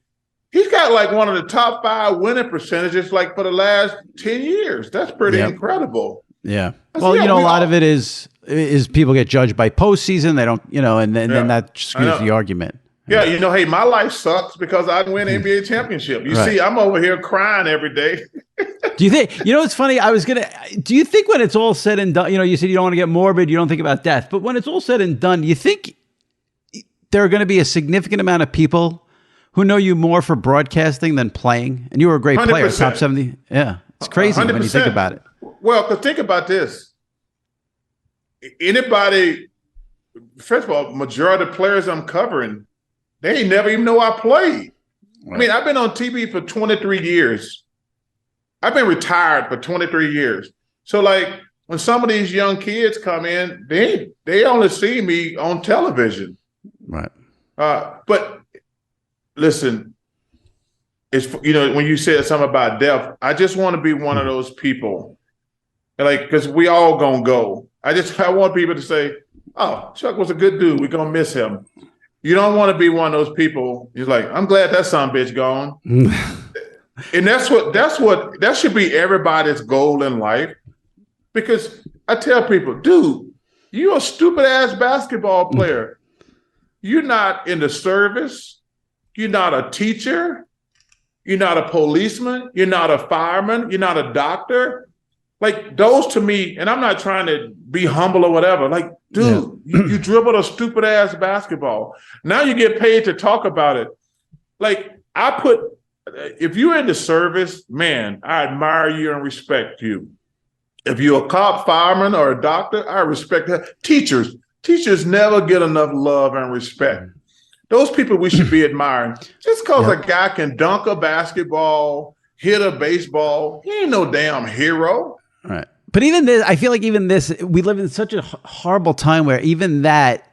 He's got like one of the top 5 winning percentages like for the last 10 years. That's pretty incredible. Yeah. Well, a lot of it is people get judged by postseason. They don't, and then that screws the argument. Yeah, hey, my life sucks because I didn't win an NBA championship. You see, I'm over here crying every day. Do you think, it's funny, do you think when it's all said and done, you said you don't want to get morbid, you don't think about death, but when it's all said and done, you think there are going to be a significant amount of people who know you more for broadcasting than playing? And you were a great player, 100%. top 70. Yeah, it's crazy 100%. When you think about it. Well, because think about this. Anybody, first of all, majority of the players I'm covering, they ain't never even know I played. Right. I mean, I've been on TV for 23 years. I've been retired for 23 years. So, like, when some of these young kids come in, they only see me on television. Right. But listen, it's when you said something about death, I just want to be one of those people, like, because we all gonna go. I want people to say, "Oh, Chuck was a good dude. We're gonna miss him." You don't want to be one of those people. He's like, I'm glad that son of a bitch gone. And that should be everybody's goal in life. Because I tell people, dude, you're a stupid ass basketball player. You're not in the service. You're not a teacher. You're not a policeman. You're not a fireman. You're not a doctor. Like, those to me, and I'm not trying to be humble or whatever. Like, dude, you dribbled a stupid ass basketball. Now you get paid to talk about it. Like, if you're in the service, man, I admire you and respect you. If you're a cop, fireman, or a doctor, I respect that. Teachers never get enough love and respect. Those people we should be admiring. Just because a guy can dunk a basketball, hit a baseball, he ain't no damn hero. Right. But even this, I feel like even this, we live in such a horrible time where even that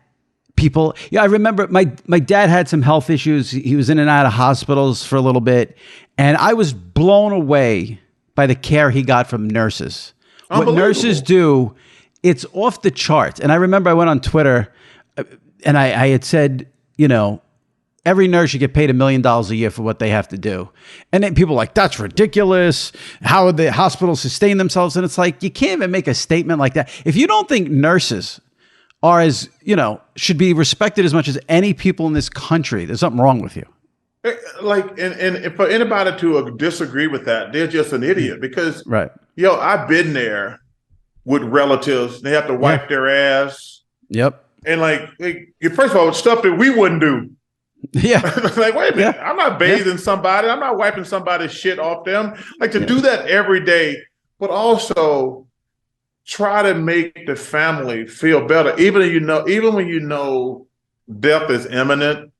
people, I remember my dad had some health issues. He was in and out of hospitals for a little bit. And I was blown away by the care he got from nurses. What nurses do, it's off the charts. And I remember I went on Twitter and I had said, every nurse should get paid $1 million a year for what they have to do. And then people are like, that's ridiculous. How would the hospitals sustain themselves? And it's like, you can't even make a statement like that. If you don't think nurses are should be respected as much as any people in this country, there's something wrong with you. Like, and for anybody to disagree with that, they're just an idiot because, I've been there with relatives. They have to wipe their ass. Yep. And first of all, stuff that we wouldn't do. Yeah. Like, wait a minute. I'm not bathing somebody. I'm not wiping somebody's shit off them. Like to do that every day, but also try to make the family feel better. Even when you know death is imminent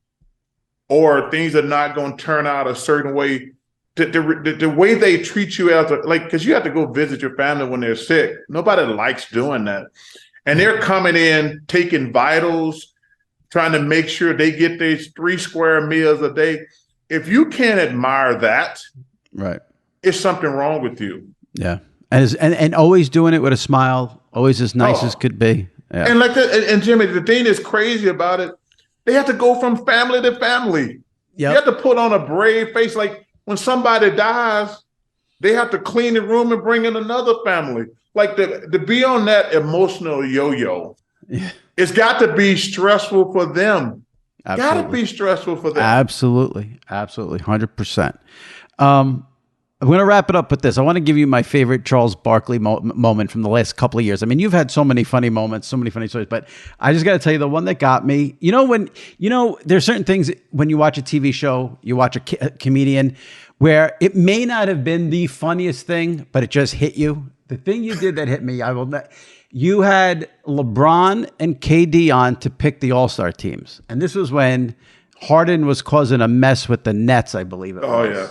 or things are not going to turn out a certain way, the way they treat you because you have to go visit your family when they're sick. Nobody likes doing that. And they're coming in, taking vitals, trying to make sure they get these 3 square meals a day. If you can't admire that, it's something wrong with you. Yeah. And always doing it with a smile, always as nice as could be. Yeah. And Jimmy, the thing that's crazy about it, they have to go from family to family. Yep. You have to put on a brave face. Like when somebody dies, they have to clean the room and bring in another family. Like to be on that emotional yo-yo, it's got to be stressful for them. Got to be stressful for them. Absolutely. 100%. I'm going to wrap it up with this. I want to give you my favorite Charles Barkley moment from the last couple of years. I mean, you've had so many funny moments, so many funny stories, but I just got to tell you the one that got me. There's certain things when you watch a TV show, you watch a comedian where it may not have been the funniest thing, but it just hit you. The thing you did that hit me, you had LeBron and KD on to pick the All-Star teams. And this was when Harden was causing a mess with the Nets, I believe it was. Oh, yeah.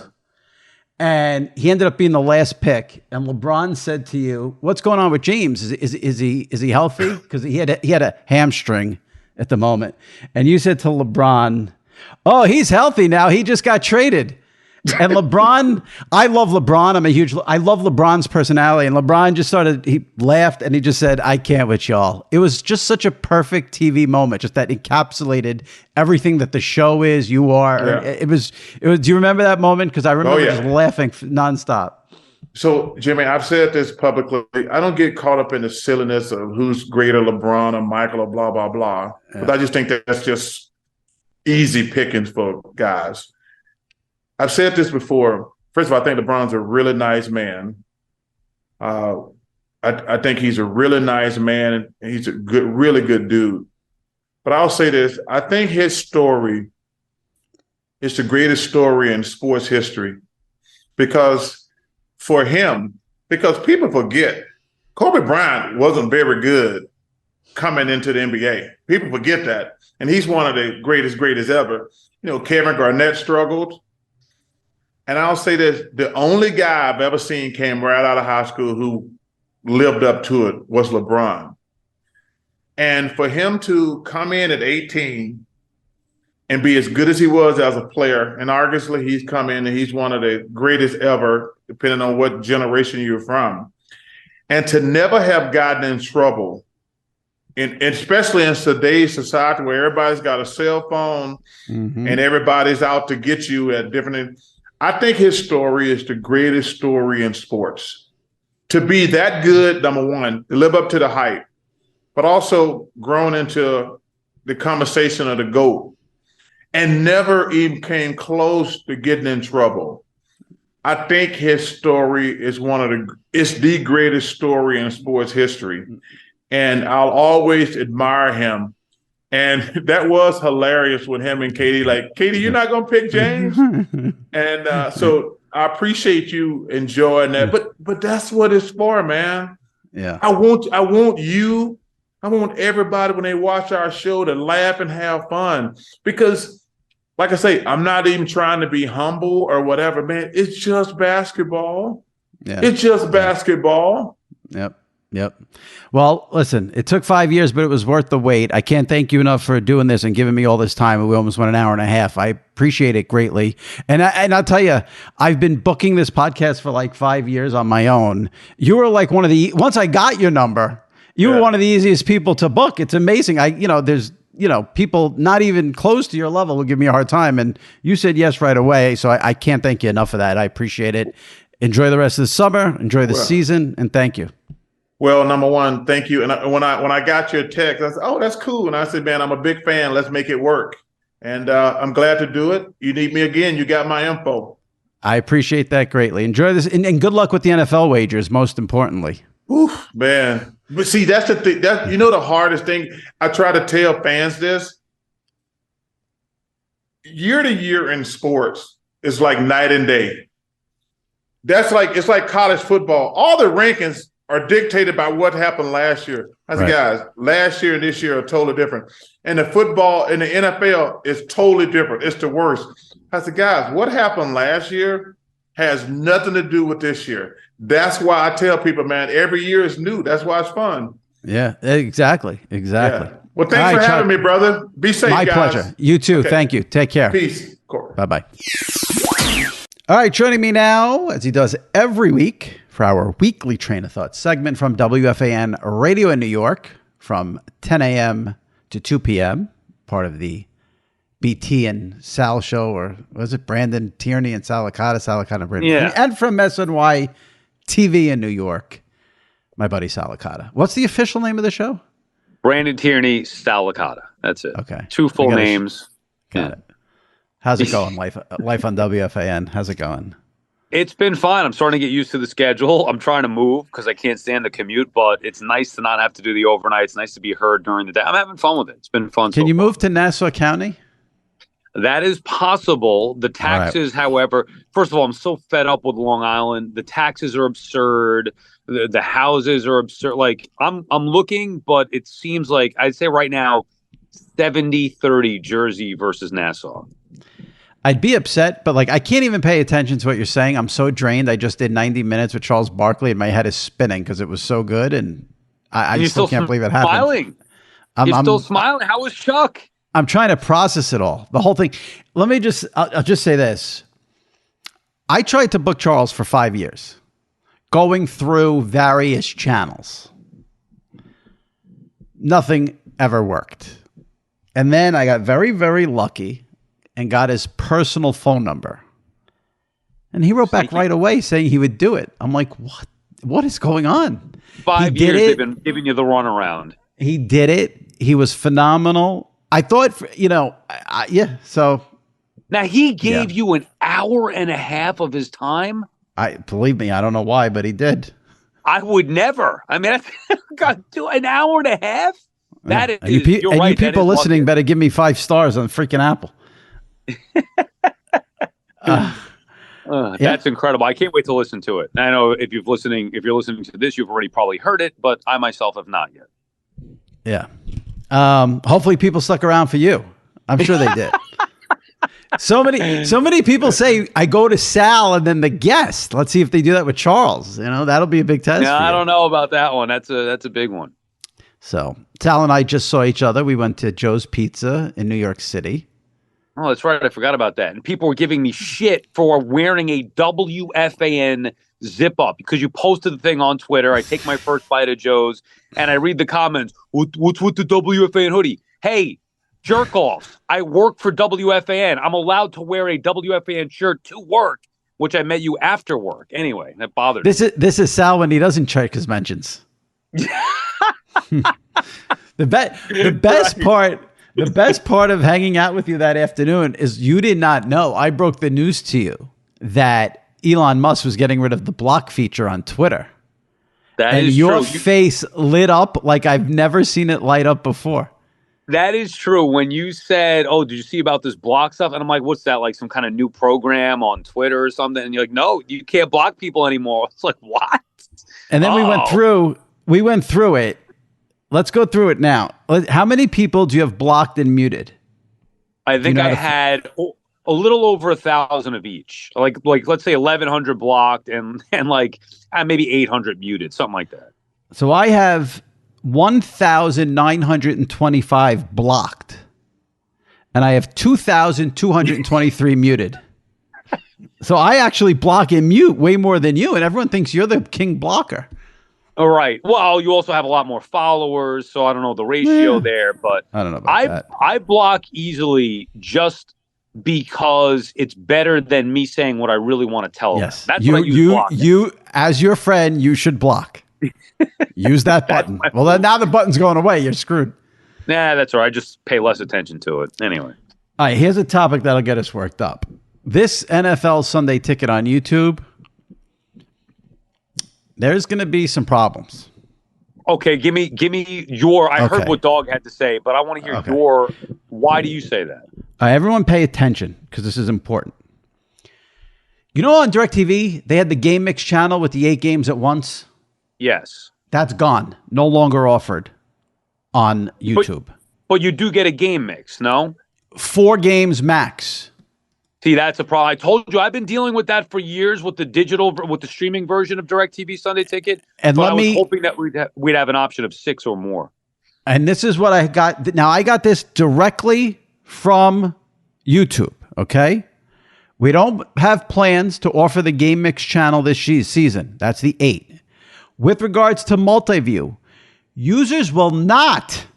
And he ended up being the last pick. And LeBron said to you, "What's going on with James? Is he healthy? Because he had a hamstring at the moment." And you said to LeBron, "Oh, he's healthy now. He just got traded." And LeBron, I love LeBron. I love LeBron's personality. And LeBron he laughed and he just said, "I can't with y'all." It was just such a perfect TV moment, just that encapsulated everything that the show is, you are. Yeah. It was, do you remember that moment? Because I remember just laughing nonstop. So, Jimmy, I've said this publicly. I don't get caught up in the silliness of who's greater, LeBron or Michael or blah, blah, blah. Yeah. But I just think that's just easy pickings for guys. I've said this before. First of all, I think LeBron's a really nice man. I think he's a really nice man, and he's a really good dude. But I'll say this. I think his story is the greatest story in sports history because people forget, Kobe Bryant wasn't very good coming into the NBA. People forget that. And he's one of the greatest ever. Kevin Garnett struggled. And I'll say this, the only guy I've ever seen came right out of high school who lived up to it was LeBron. And for him to come in at 18 and be as good as he was as a player, and arguably he's come in and he's one of the greatest ever, depending on what generation you're from, and to never have gotten in trouble, especially in today's society where everybody's got a cell phone and everybody's out to get you at different. I think his story is the greatest story in sports. To be that good, number one, to live up to the hype, but also grown into the conversation of the GOAT and never even came close to getting in trouble. I think his story is it's the greatest story in sports history. And I'll always admire him. And that was hilarious with him and Katie. Like, Katie, you're not going to pick James? And so I appreciate you enjoying that. But that's what it's for, man. Yeah. I want everybody when they watch our show to laugh and have fun. Because, like I say, I'm not even trying to be humble or whatever, man. It's just basketball. Yeah. It's just basketball. Yep. Yep. Well, listen, it took 5 years, but it was worth the wait. I can't thank you enough for doing this and giving me all this time. We almost went an hour and a half. I appreciate it greatly. And I'll tell you, I've been booking this podcast for like 5 years on my own. You were like once I got your number, you were one of the easiest people to book. It's amazing. There's people not even close to your level will give me a hard time. And you said yes right away. So I can't thank you enough for that. I appreciate it. Enjoy the rest of the summer. Enjoy the season. And thank you. Well, number one, thank you. And when I got your text, I said, "Oh, that's cool." And I said, "Man, I'm a big fan. Let's make it work." And I'm glad to do it. You need me again, you got my info. I appreciate that greatly. Enjoy this, and good luck with the NFL wagers. Most importantly, oof, man. But see, that's the thing. That the hardest thing. I try to tell fans this. Year to year in sports is like night and day. It's like college football. All the rankings are dictated by what happened last year. I said, guys, last year and this year are totally different. And the football in the NFL is totally different. It's the worst. I said, guys, what happened last year has nothing to do with this year. That's why I tell people, man, every year is new. That's why it's fun. Yeah, exactly. Yeah. Well, thanks for having me, brother. Be safe, guys. My pleasure. You too. Okay. Thank you. Take care. Peace. Bye-bye. All right, joining me now, as he does every week, for our weekly Train of Thought segment from WFAN Radio in New York from 10 a.m. to 2 p.m., part of the BT and Sal show, or was it Brandon Tierney and Sal Licata and Brandon? Yeah. And from SNY TV in New York, my buddy Sal Licata. What's the official name of the show? Brandon Tierney, Sal Licata. That's it. Okay. 2 full names. Got it. How's it going, life on WFAN? How's it going? It's been fine. I'm starting to get used to the schedule. I'm trying to move because I can't stand the commute, but it's nice to not have to do the overnight. It's nice to be heard during the day. I'm having fun with it. It's been fun. Can you move to Nassau County? That is possible. The taxes, however, first of all, I'm so fed up with Long Island. The taxes are absurd. The houses are absurd. Like I'm looking, but it seems like I'd say right now 70-30 Jersey versus Nassau. I'd be upset, but I can't even pay attention to what you're saying. I'm so drained. I just did 90 minutes with Charles Barkley, and my head is spinning because it was so good, and I still can't believe it happened. Smiling. You're still smiling. How was Chuck? I'm trying to process it all. The whole thing. I'll just say this. I tried to book Charles for 5 years, going through various channels. Nothing ever worked. And then I got very, very lucky and got his personal phone number. And he wrote back right away saying he would do it. I'm like, what is going on? 5 years they've been giving you the runaround. He did it. He was phenomenal. I thought, so. Now, he gave you an hour and a half of his time? Believe me, I don't know why, but he did. I would never. I mean, an hour and a half? That is, you're right. You people listening better give me 5 stars on freaking Apple. That's incredible. I can't wait to listen to it. I know if you're listening to this, you've already probably heard it, but I myself have not yet. Yeah. Hopefully people stuck around for you. I'm sure they did. So many people say I go to Sal and then the guest. Let's see if they do that with Charles. That'll be a big test. Yeah, I don't know about that one. That's a big one. So Sal and I just saw each other. We went to Joe's Pizza in New York City. Oh, that's right. I forgot about that. And people were giving me shit for wearing a WFAN zip up because you posted the thing on Twitter. I take my first bite of Joe's and I read the comments. What's with the WFAN hoodie? Hey, jerk off. I work for WFAN. I'm allowed to wear a WFAN shirt to work, which I met you after work. Anyway, that bothered me. This is Sal when he doesn't check his mentions. The best part of hanging out with you that afternoon is you did not know. I broke the news to you that Elon Musk was getting rid of the block feature on Twitter. That is your true. face lit up like I've never seen it light up before. That is true. When you said, "Oh, did you see about this block stuff?" and I'm like, "What's that? Like some kind of new program on Twitter or something?" And you're like, "No, you can't block people anymore." It's like, what? And then we went through it. Let's go through it now. How many people do you have blocked and muted? I think I had a little over 1,000 of each. Like let's say 1,100 blocked and like maybe 800 muted, something like that. So I have 1,925 blocked, and I have 2,223 muted. So I actually block and mute way more than you, and everyone thinks you're the king blocker. All right. Well, you also have a lot more followers, so I don't know the ratio there, but I don't know about that. I block easily just because it's better than me saying what I really want to tell them. That's what I use blocking. You, as your friend, you should block. Use that button. Well, then now the button's going away. You're screwed. Nah, that's all right. I just pay less attention to it. Anyway. All right, here's a topic that'll get us worked up. This NFL Sunday Ticket on YouTube, there's going to be some problems. Okay, give me your. I heard what Dog had to say, but I want to hear your. Why do you say that? Everyone, pay attention because this is important. You know, on DirecTV, they had the Game Mix channel with the 8 games at once. Yes, that's gone. No longer offered on YouTube. But you do get a game mix, no? 4 games max. See, that's a problem. I told you I've been dealing with that for years with the streaming version of DirecTV Sunday Ticket. And I was hoping that we'd have an option of 6 or more. And this is what I got. Now, I got this directly from YouTube, okay? We don't have plans to offer the Game Mix channel this season. That's the 8. With regards to multi-view, users will not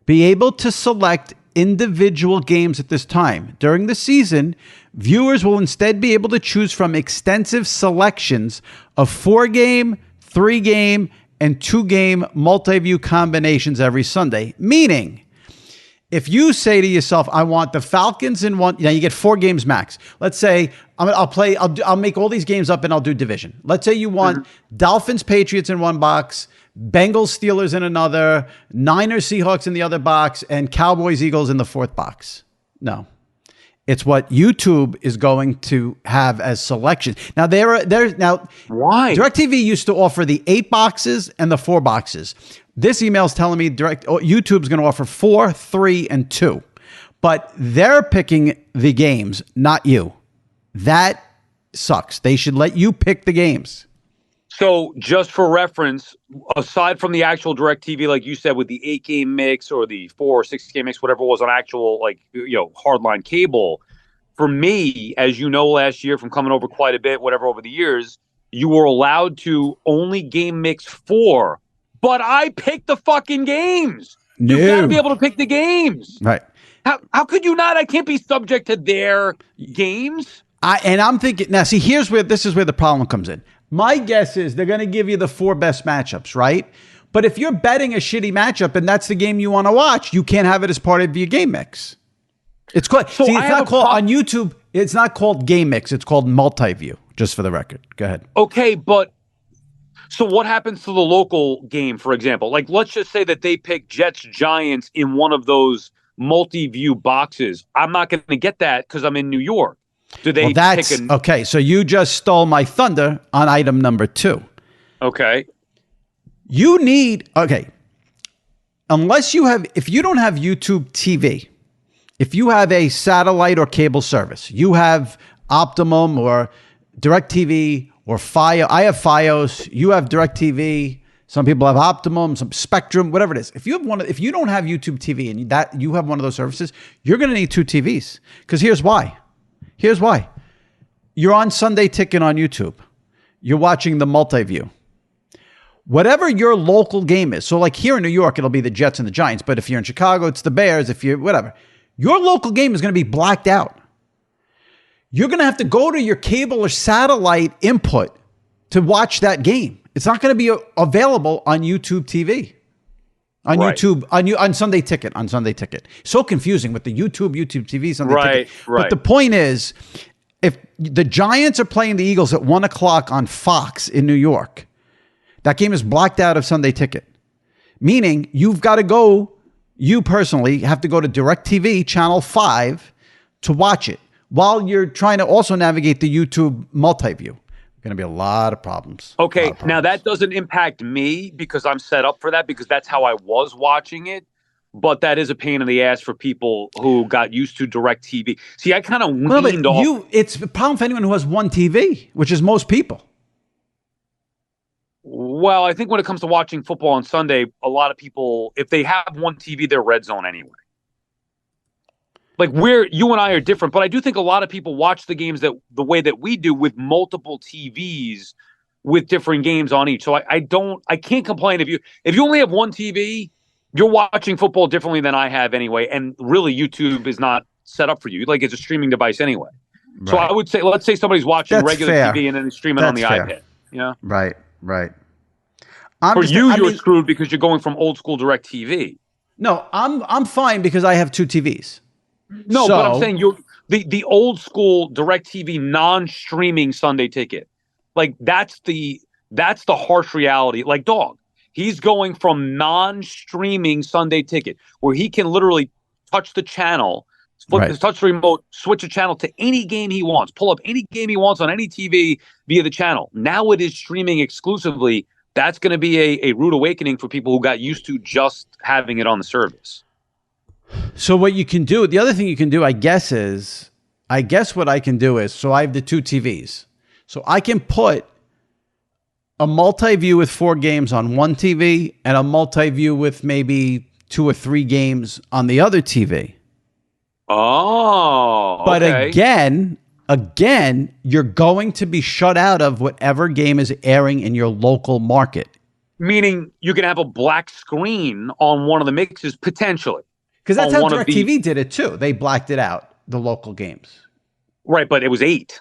be able to select individual games at this time. During the season, viewers will instead be able to choose from extensive selections of 4-game, 3-game, and 2-game multi-view combinations every Sunday. Meaning, if you say to yourself, I want the Falcons in one, you get 4 games max. Let's say I'll make all these games up and I'll do division. Let's say you want Dolphins, Patriots in one box, Bengals, Steelers in another, Niners, Seahawks in the other box, and Cowboys, Eagles in the 4th box. No. It's what YouTube is going to have as selection. Now, why? DirecTV used to offer the 8 boxes and the 4 boxes. This email is telling me YouTube's going to offer 4, 3, and 2. But they're picking the games, not you. That sucks. They should let you pick the games. So just for reference, aside from the actual DirecTV, like you said, with the 8-game mix or the 4 or 6-game mix, whatever it was on actual, hardline cable, for me, as you know, last year from coming over quite a bit, over the years, you were allowed to only game mix 4, but I picked the fucking games. No. You got to be able to pick the games. Right. How could you not? I can't be subject to their games. I'm thinking, now see, this is where the problem comes in. My guess is they're going to give you the 4 best matchups, right? But if you're betting a shitty matchup and that's the game you want to watch, you can't have it as part of your game mix. It's called, on YouTube, it's not called game mix. It's called multi-view, just for the record. Go ahead. Okay, but so what happens to the local game, for example? Like, let's just say that they pick Jets Giants in one of those multi-view boxes. I'm not going to get that because I'm in New York. Do they okay, so you just stole my thunder on item number 2. Okay. If you don't have YouTube TV, if you have a satellite or cable service, you have Optimum or DirecTV or Fios. I have Fios, you have DirecTV, some people have Optimum, some Spectrum, whatever it is. If you don't have YouTube TV and you have one of those services, you're going to need 2 TVs. Because here's why. You're on Sunday Ticket on YouTube. You're watching the multi-view. Whatever your local game is. So like here in New York, it'll be the Jets and the Giants. But if you're in Chicago, it's the Bears. If you're whatever. Your local game is going to be blacked out. You're going to have to go to your cable or satellite input to watch that game. It's not going to be available on YouTube TV. YouTube on Sunday Ticket. So confusing with the YouTube TV Sunday Ticket. Right. But the point is, if the Giants are playing the Eagles at 1:00 on Fox in New York, that game is blacked out of Sunday Ticket. Meaning you personally have to go to DirecTV channel 5 to watch it while you're trying to also navigate the YouTube multi-view. Going to be a lot of problems. Okay, now that doesn't impact me because I'm set up for that because that's how I was watching it. But that is a pain in the ass for people who got used to DirecTV. See, I kind of weaned off. It's a problem for anyone who has one TV, which is most people. Well, I think when it comes to watching football on Sunday, a lot of people, if they have one TV, they're red zone anyway. Like you and I are different, but I do think a lot of people watch the games the way that we do with multiple TVs with different games on each. So I can't complain if you only have one TV, you're watching football differently than I have anyway. And really YouTube is not set up for you. Like it's a streaming device anyway. Right. So I would say, let's say somebody's watching regular TV and then streaming on the iPad. Yeah. Right. You're screwed because you're going from old school direct TV. No, I'm fine because I have two TVs. No, but I'm saying the old school direct TV non-streaming Sunday ticket. Like that's the harsh reality. Like dog, he's going from non-streaming Sunday ticket where he can literally touch the channel, touch the remote, switch a channel to any game he wants, pull up any game he wants on any TV via the channel. Now it is streaming exclusively. That's going to be a rude awakening for people who got used to just having it on the service. So what you can do, the other thing you can do, I guess what I can do is, so I have the two TVs. So I can put a multi-view with 4 games on one TV and a multi-view with maybe 2 or 3 games on the other TV. Oh, but okay. Again, you're going to be shut out of whatever game is airing in your local market. Meaning you can have a black screen on one of the mixes potentially. Because that's how DirecTV did it too. They blacked it out, the local games. Right, but it was 8.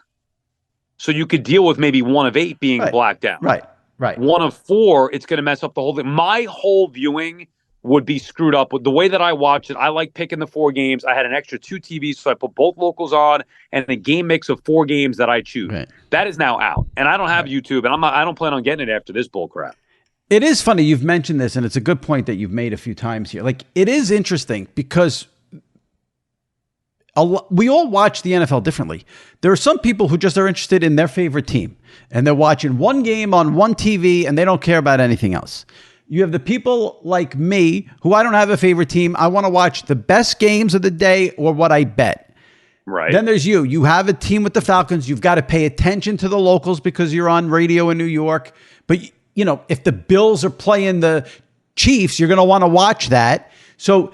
So you could deal with maybe 1 of 8 being blacked out. Right. 1 of 4, it's going to mess up the whole thing. My whole viewing would be screwed up with the way that I watch it. I like picking the 4 games. I had an extra 2 TVs, so I put both locals on and a game mix of 4 games that I choose. Right. That is now out, and I don't have YouTube, and I don't plan on getting it after this bull crap. It is funny you've mentioned this, and it's a good point that you've made a few times here. Like, it is interesting because we all watch the NFL differently. There are some people who just are interested in their favorite team, and they're watching one game on one TV, and they don't care about anything else. You have the people like me who I don't have a favorite team. I want to watch the best games of the day or what I bet. Right. Then there's you. You have a team with the Falcons. You've got to pay attention to the locals because you're on radio in New York. But you know, if the Bills are playing the Chiefs, you're going to want to watch that. So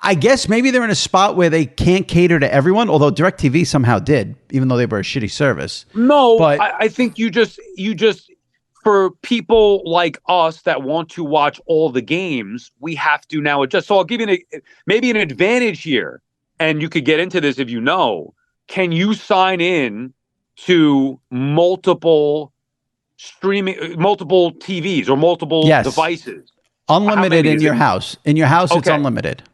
I guess maybe they're in a spot where they can't cater to everyone, although DirecTV somehow did, even though they were a shitty service. No, but I think you just for people like us that want to watch all the games, we have to now adjust. So I'll give you maybe an advantage here, and you could get into this if you know. Can you sign in to multiple TVs or multiple devices? Unlimited in your house. In your house, it's unlimited.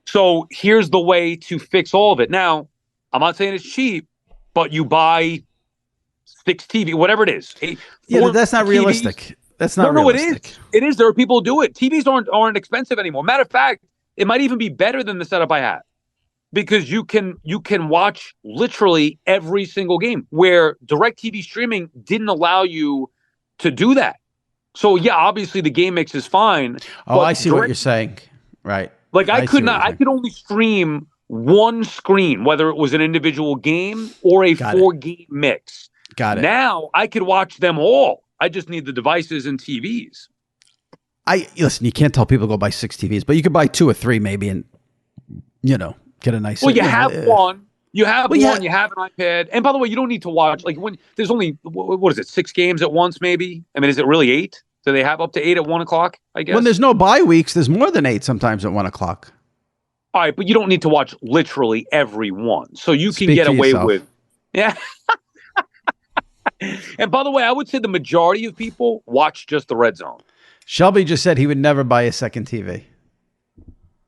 So here's the way to fix all of it. Now, I'm not saying it's cheap, but you buy 6 TV, whatever it is. But that's not realistic. That's not realistic. No, it is. It is. There are people who do it. TVs aren't expensive anymore. Matter of fact, it might even be better than the setup I have because you can watch literally every single game where DirecTV streaming didn't allow you to do that. So yeah, obviously the game mix is fine. Oh, I see what you're saying. Right. Like I could only stream one screen, whether it was an individual game or a 4-game mix. Got it. Now I could watch them all. I just need the devices and TVs. Listen, you can't tell people to go buy 6 TVs, but you could buy 2 or 3 maybe and, get a nice... Well, you have one. You have one. You have an iPad. And by the way, you don't need to watch, like when there's only, what is it, 6 games at once maybe? I mean, is it really 8? Do they have up to 8 at 1 o'clock, I guess? When there's no bye weeks, there's more than 8 sometimes at 1 o'clock. All right, but you don't need to watch literally every one. So you can get away with... Yeah. And by the way, I would say the majority of people watch just the Red Zone. Shelby just said he would never buy a second TV.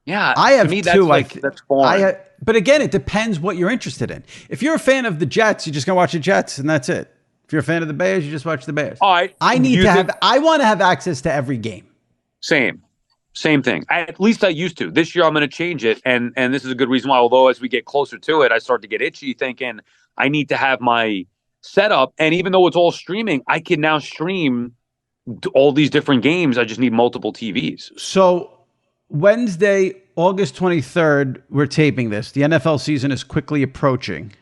Yeah, I have 2. That's boring. But again, it depends what you're interested in. If you're a fan of the Jets, you're just going to watch the Jets, and that's it. If you're a fan of the Bears, you just watch the Bears. All right. I want to have access to every game. Same thing. At least I used to. This year, I'm going to change it, and this is a good reason why. Although as we get closer to it, I start to get itchy, thinking I need to have my setup. And even though it's all streaming, I can now stream all these different games. I just need multiple TVs. So Wednesday, August 23rd, we're taping this. The NFL season is quickly approaching.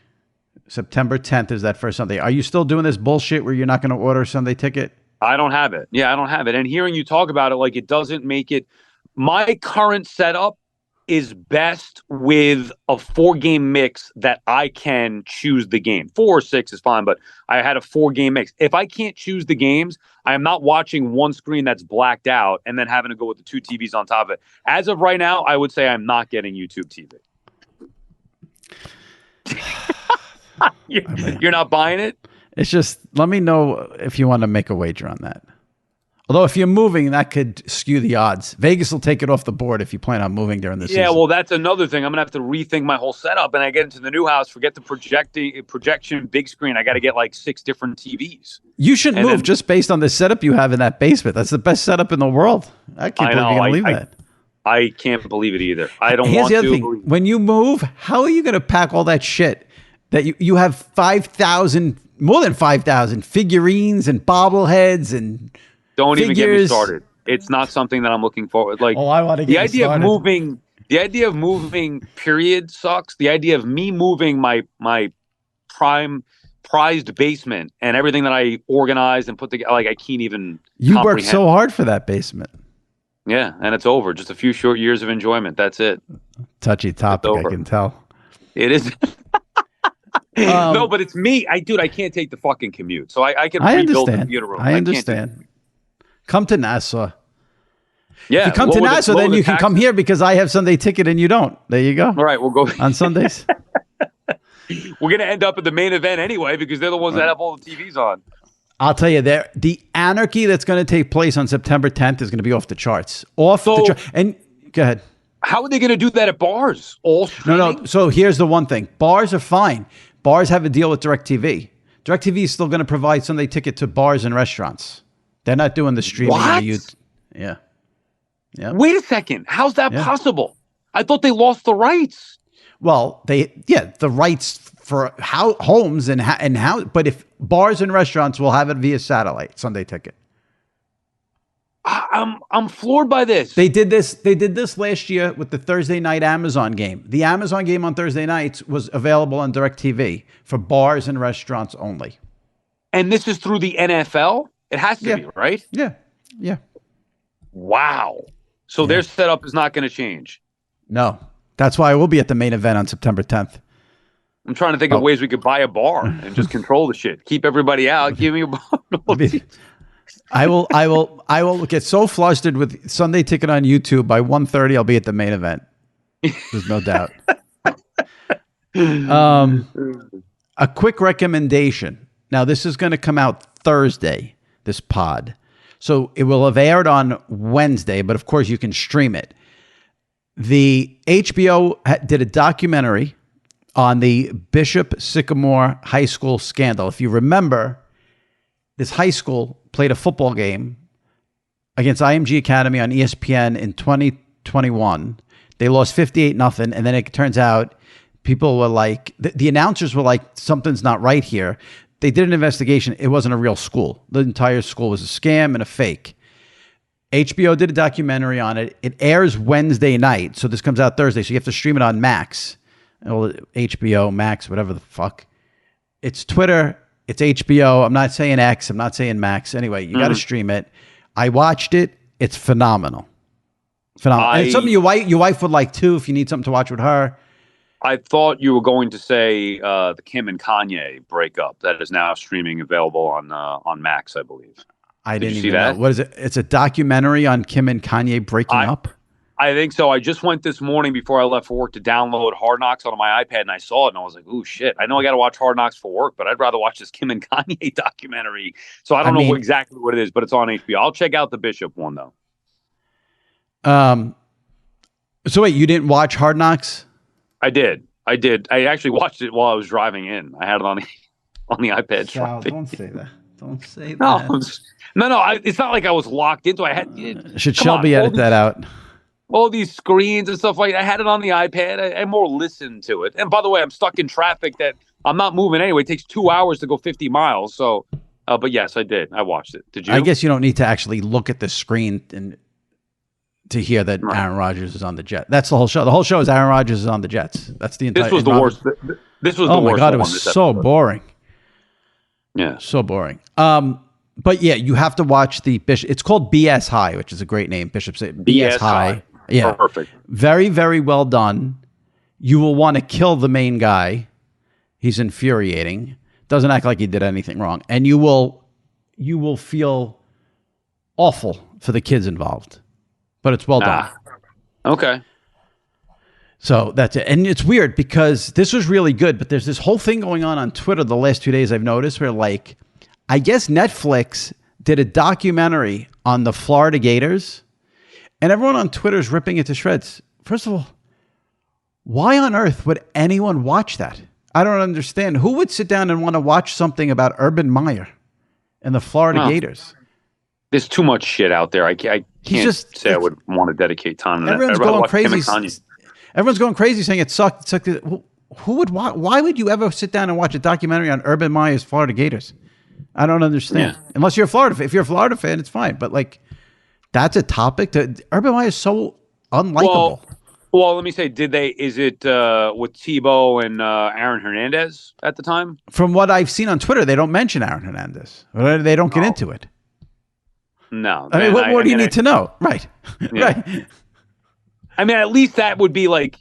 September 10th is that first Sunday. Are you still doing this bullshit where you're not going to order a Sunday ticket? I don't have it. Yeah, I don't have it. And hearing you talk about it, like, it doesn't make it. My current setup is best with a 4-game mix that I can choose the game. 4 or 6 is fine, but I had a 4-game mix. If I can't choose the games, I am not watching one screen that's blacked out and then having to go with the 2 TVs on top of it. As of right now, I would say I'm not getting YouTube TV. You're not buying it? It's just, let me know if you want to make a wager on that. Although if you're moving, that could skew the odds. Vegas will take it off the board if you plan on moving during the season. Yeah, well, that's another thing. I'm going to have to rethink my whole setup. And I get into the new house, forget the projection, big screen. I got to get like 6 different TVs. You should move just based on the setup you have in that basement. That's the best setup in the world. I can't believe that. I can't believe it either. I don't Here's want the other to. thing. When you move, how are you going to pack all that shit? That you have 5,000, more than 5,000 figurines and bobbleheads and don't figures. Even get me started. It's not something that I'm looking forward. Like, I want to get the idea of moving. The idea of moving, period, sucks. The idea of me moving my prime prized basement and everything that I organized and put together, like, I can't even. You worked so hard for that basement. Yeah, and it's over. Just a few short years of enjoyment. That's it. Touchy topic, I can tell. It is. No, but it's me. I can't take the fucking commute. So I can rebuild the theater room. I understand. Come to Nassau. Yeah. If you come to Nassau, then you can come here because I have Sunday ticket and you don't. There you go. All right, we'll go. On Sundays. We're going to end up at the main event anyway because they're the ones that have all the TVs on. I'll tell you, the anarchy that's going to take place on September 10th is going to be off the charts. And go ahead. How are they going to do that at bars? All streaming? No. So here's the one thing. Bars are fine. Bars have a deal with DirecTV. DirecTV is still going to provide Sunday ticket to bars and restaurants. They're not doing the streaming. What? Yeah. Wait a second. How's that possible? I thought they lost the rights. Well, the rights for homes and how, but if bars and restaurants will have it via satellite, Sunday ticket. I'm floored by this. They did this last year with the Thursday night Amazon game. The Amazon game on Thursday nights was available on DirecTV for bars and restaurants only. And this is through the NFL? It has to be, right? Yeah. Wow. So their setup is not going to change. No. That's why I will be at the main event on September 10th. I'm trying to think of ways we could buy a bar and just control the shit. Keep everybody out. Give me a bar. I will get so flustered with Sunday ticket on YouTube by 1:30. I'll be at the main event. There's no doubt. A quick recommendation. Now, this is going to come out Thursday, this pod. So it will have aired on Wednesday, but of course you can stream it. The HBO did a documentary on the Bishop Sycamore High School scandal. If you remember, this high school played a football game against IMG Academy on ESPN in 2021. They lost 58-0, and then it turns out people were like, the announcers were like, something's not right here. They did an investigation. It wasn't a real school. The entire school was a scam and a fake. HBO did a documentary on it. It airs Wednesday night, so this comes out Thursday, so you have to stream it on Max. HBO, Max, whatever the fuck. It's Twitter. It's HBO. I'm not saying X. I'm not saying Max. Anyway, you got to stream it. I watched it. It's phenomenal. And it's something your wife would like too if you need something to watch with her. I thought you were going to say the Kim and Kanye breakup that is now streaming available on Max, I believe. I didn't even know. What is it? It's a documentary on Kim and Kanye breaking up? I think so. I just went this morning before I left for work to download Hard Knocks on my iPad, and I saw it, and I was like, "Ooh, shit! I know I got to watch Hard Knocks for work, but I'd rather watch this Kim and Kanye documentary." So I don't know exactly what it is, but it's on HBO. I'll check out the Bishop one though. So wait, you didn't watch Hard Knocks? I did. I actually watched it while I was driving in. I had it on the iPad. Sal, don't say that. Don't say that. No. It's not like I was locked into. I had. Should Shelby edit that out? All these screens and stuff like that. I had it on the iPad. I more listened to it. And by the way, I'm stuck in traffic that I'm not moving anyway. It takes 2 hours to go 50 miles. So, but yes, I did. I watched it. Did you? I guess you don't need to actually look at the screen and to hear that Aaron Rodgers is on the Jets. That's the whole show. The whole show is Aaron Rodgers is on the Jets. That's the entire. This was the worst. This was the worst. Oh my God, it was so boring. Yeah, so boring. But yeah, you have to watch the Bishop. It's called BS High, which is a great name. Bishop's BS High. Yeah, perfect. Very, very well done. You will want to kill the main guy. He's infuriating. Doesn't act like he did anything wrong, and you will feel awful for the kids involved. But it's well done. Okay. So that's it. And it's weird because this was really good, but there's this whole thing going on Twitter the last 2 days I've noticed where, like, I guess Netflix did a documentary on the Florida Gators, and everyone on Twitter is ripping it to shreds. First of all, why on earth would anyone watch that? I don't understand. Who would sit down and want to watch something about Urban Meyer and the Florida Gators? There's too much shit out there. I can't say I would want to dedicate time to that. Everyone's going crazy. Everyone's going crazy saying it sucked. Who would? Why would you ever sit down and watch a documentary on Urban Meyer's Florida Gators? I don't understand. Yeah. Unless you're a Florida fan. If you're a Florida fan, it's fine. But like, that's a topic. Urban Meyer is so unlikable. Well, let me say, is it with Tebow and Aaron Hernandez at the time? From what I've seen on Twitter, they don't mention Aaron Hernandez. They don't get into it. No. I mean, what more do you need to know? Right. Yeah. Right. I mean, at least that would be like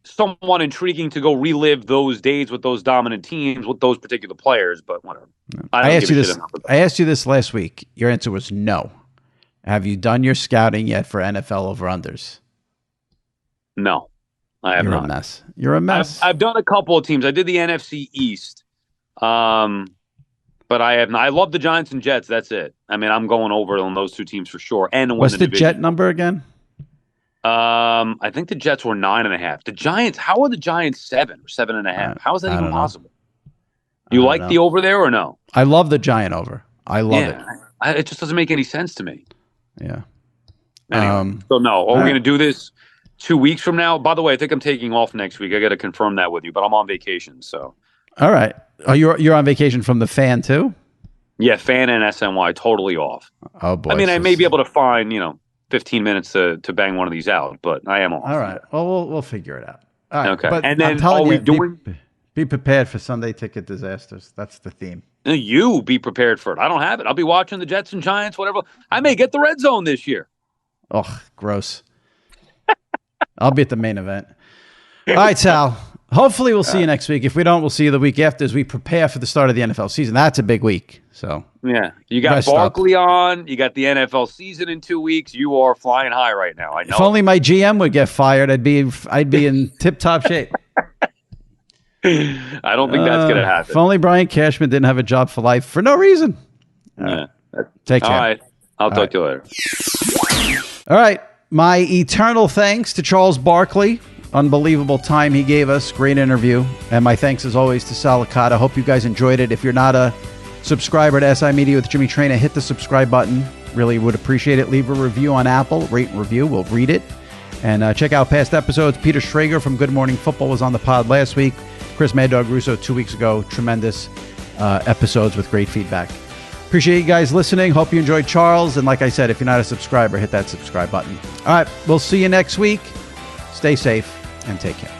somewhat intriguing to go relive those days with those dominant teams with those particular players, but whatever. I asked you this last week. Your answer was no. Have you done your scouting yet for NFL over-unders? No, I have not. You're a mess. You're a mess. I've done a couple of teams. I did the NFC East, but I have not. I love the Giants and Jets. That's it. I mean, I'm going over on those two teams for sure. And what's the Jet number again? I think the Jets were 9.5. The Giants. How are the Giants 7 or 7.5? How is that even possible? Do you like the over there or no? I love the Giant over. I love it. It just doesn't make any sense to me. Yeah. Anyway, so no, we're going to do this 2 weeks from now. By the way, I think I'm taking off next week. I got to confirm that with you, but I'm on vacation. So. All right. Oh, you're on vacation from the Fan too? Yeah, Fan and SNY totally off. Oh boy. I mean, I may be able to find 15 minutes to bang one of these out, but I am off. All right. Well, we'll figure it out. All right. Okay. But and then are we doing? Be prepared for Sunday ticket disasters. That's the theme. You be prepared for it. I don't have it. I'll be watching the Jets and Giants, whatever. I may get the red zone this year. Oh, gross. I'll be at the main event. All right, Sal. Hopefully we'll see you next week. If we don't, we'll see you the week after as we prepare for the start of the NFL season. That's a big week. So yeah, you got Barkley on. You got the NFL season in 2 weeks. You are flying high right now. I know. If only my GM would get fired, I'd be in tip-top shape. I don't think that's going to happen. If only Brian Cashman didn't have a job for life for no reason. Take care. All right. I'll talk to you later. All right. My eternal thanks to Charles Barkley. Unbelievable time he gave us. Great interview. And my thanks, as always, to Sal Licata. Hope you guys enjoyed it. If you're not a subscriber to SI Media with Jimmy Traina, hit the subscribe button. Really would appreciate it. Leave a review on Apple. Rate and review. We'll read it. And check out past episodes. Peter Schrager from Good Morning Football was on the pod last week. Chris Mad Dog Russo 2 weeks ago. Tremendous episodes with great feedback. Appreciate you guys listening. Hope you enjoyed Charles. And like I said, if you're not a subscriber, hit that subscribe button. All right. We'll see you next week. Stay safe and take care.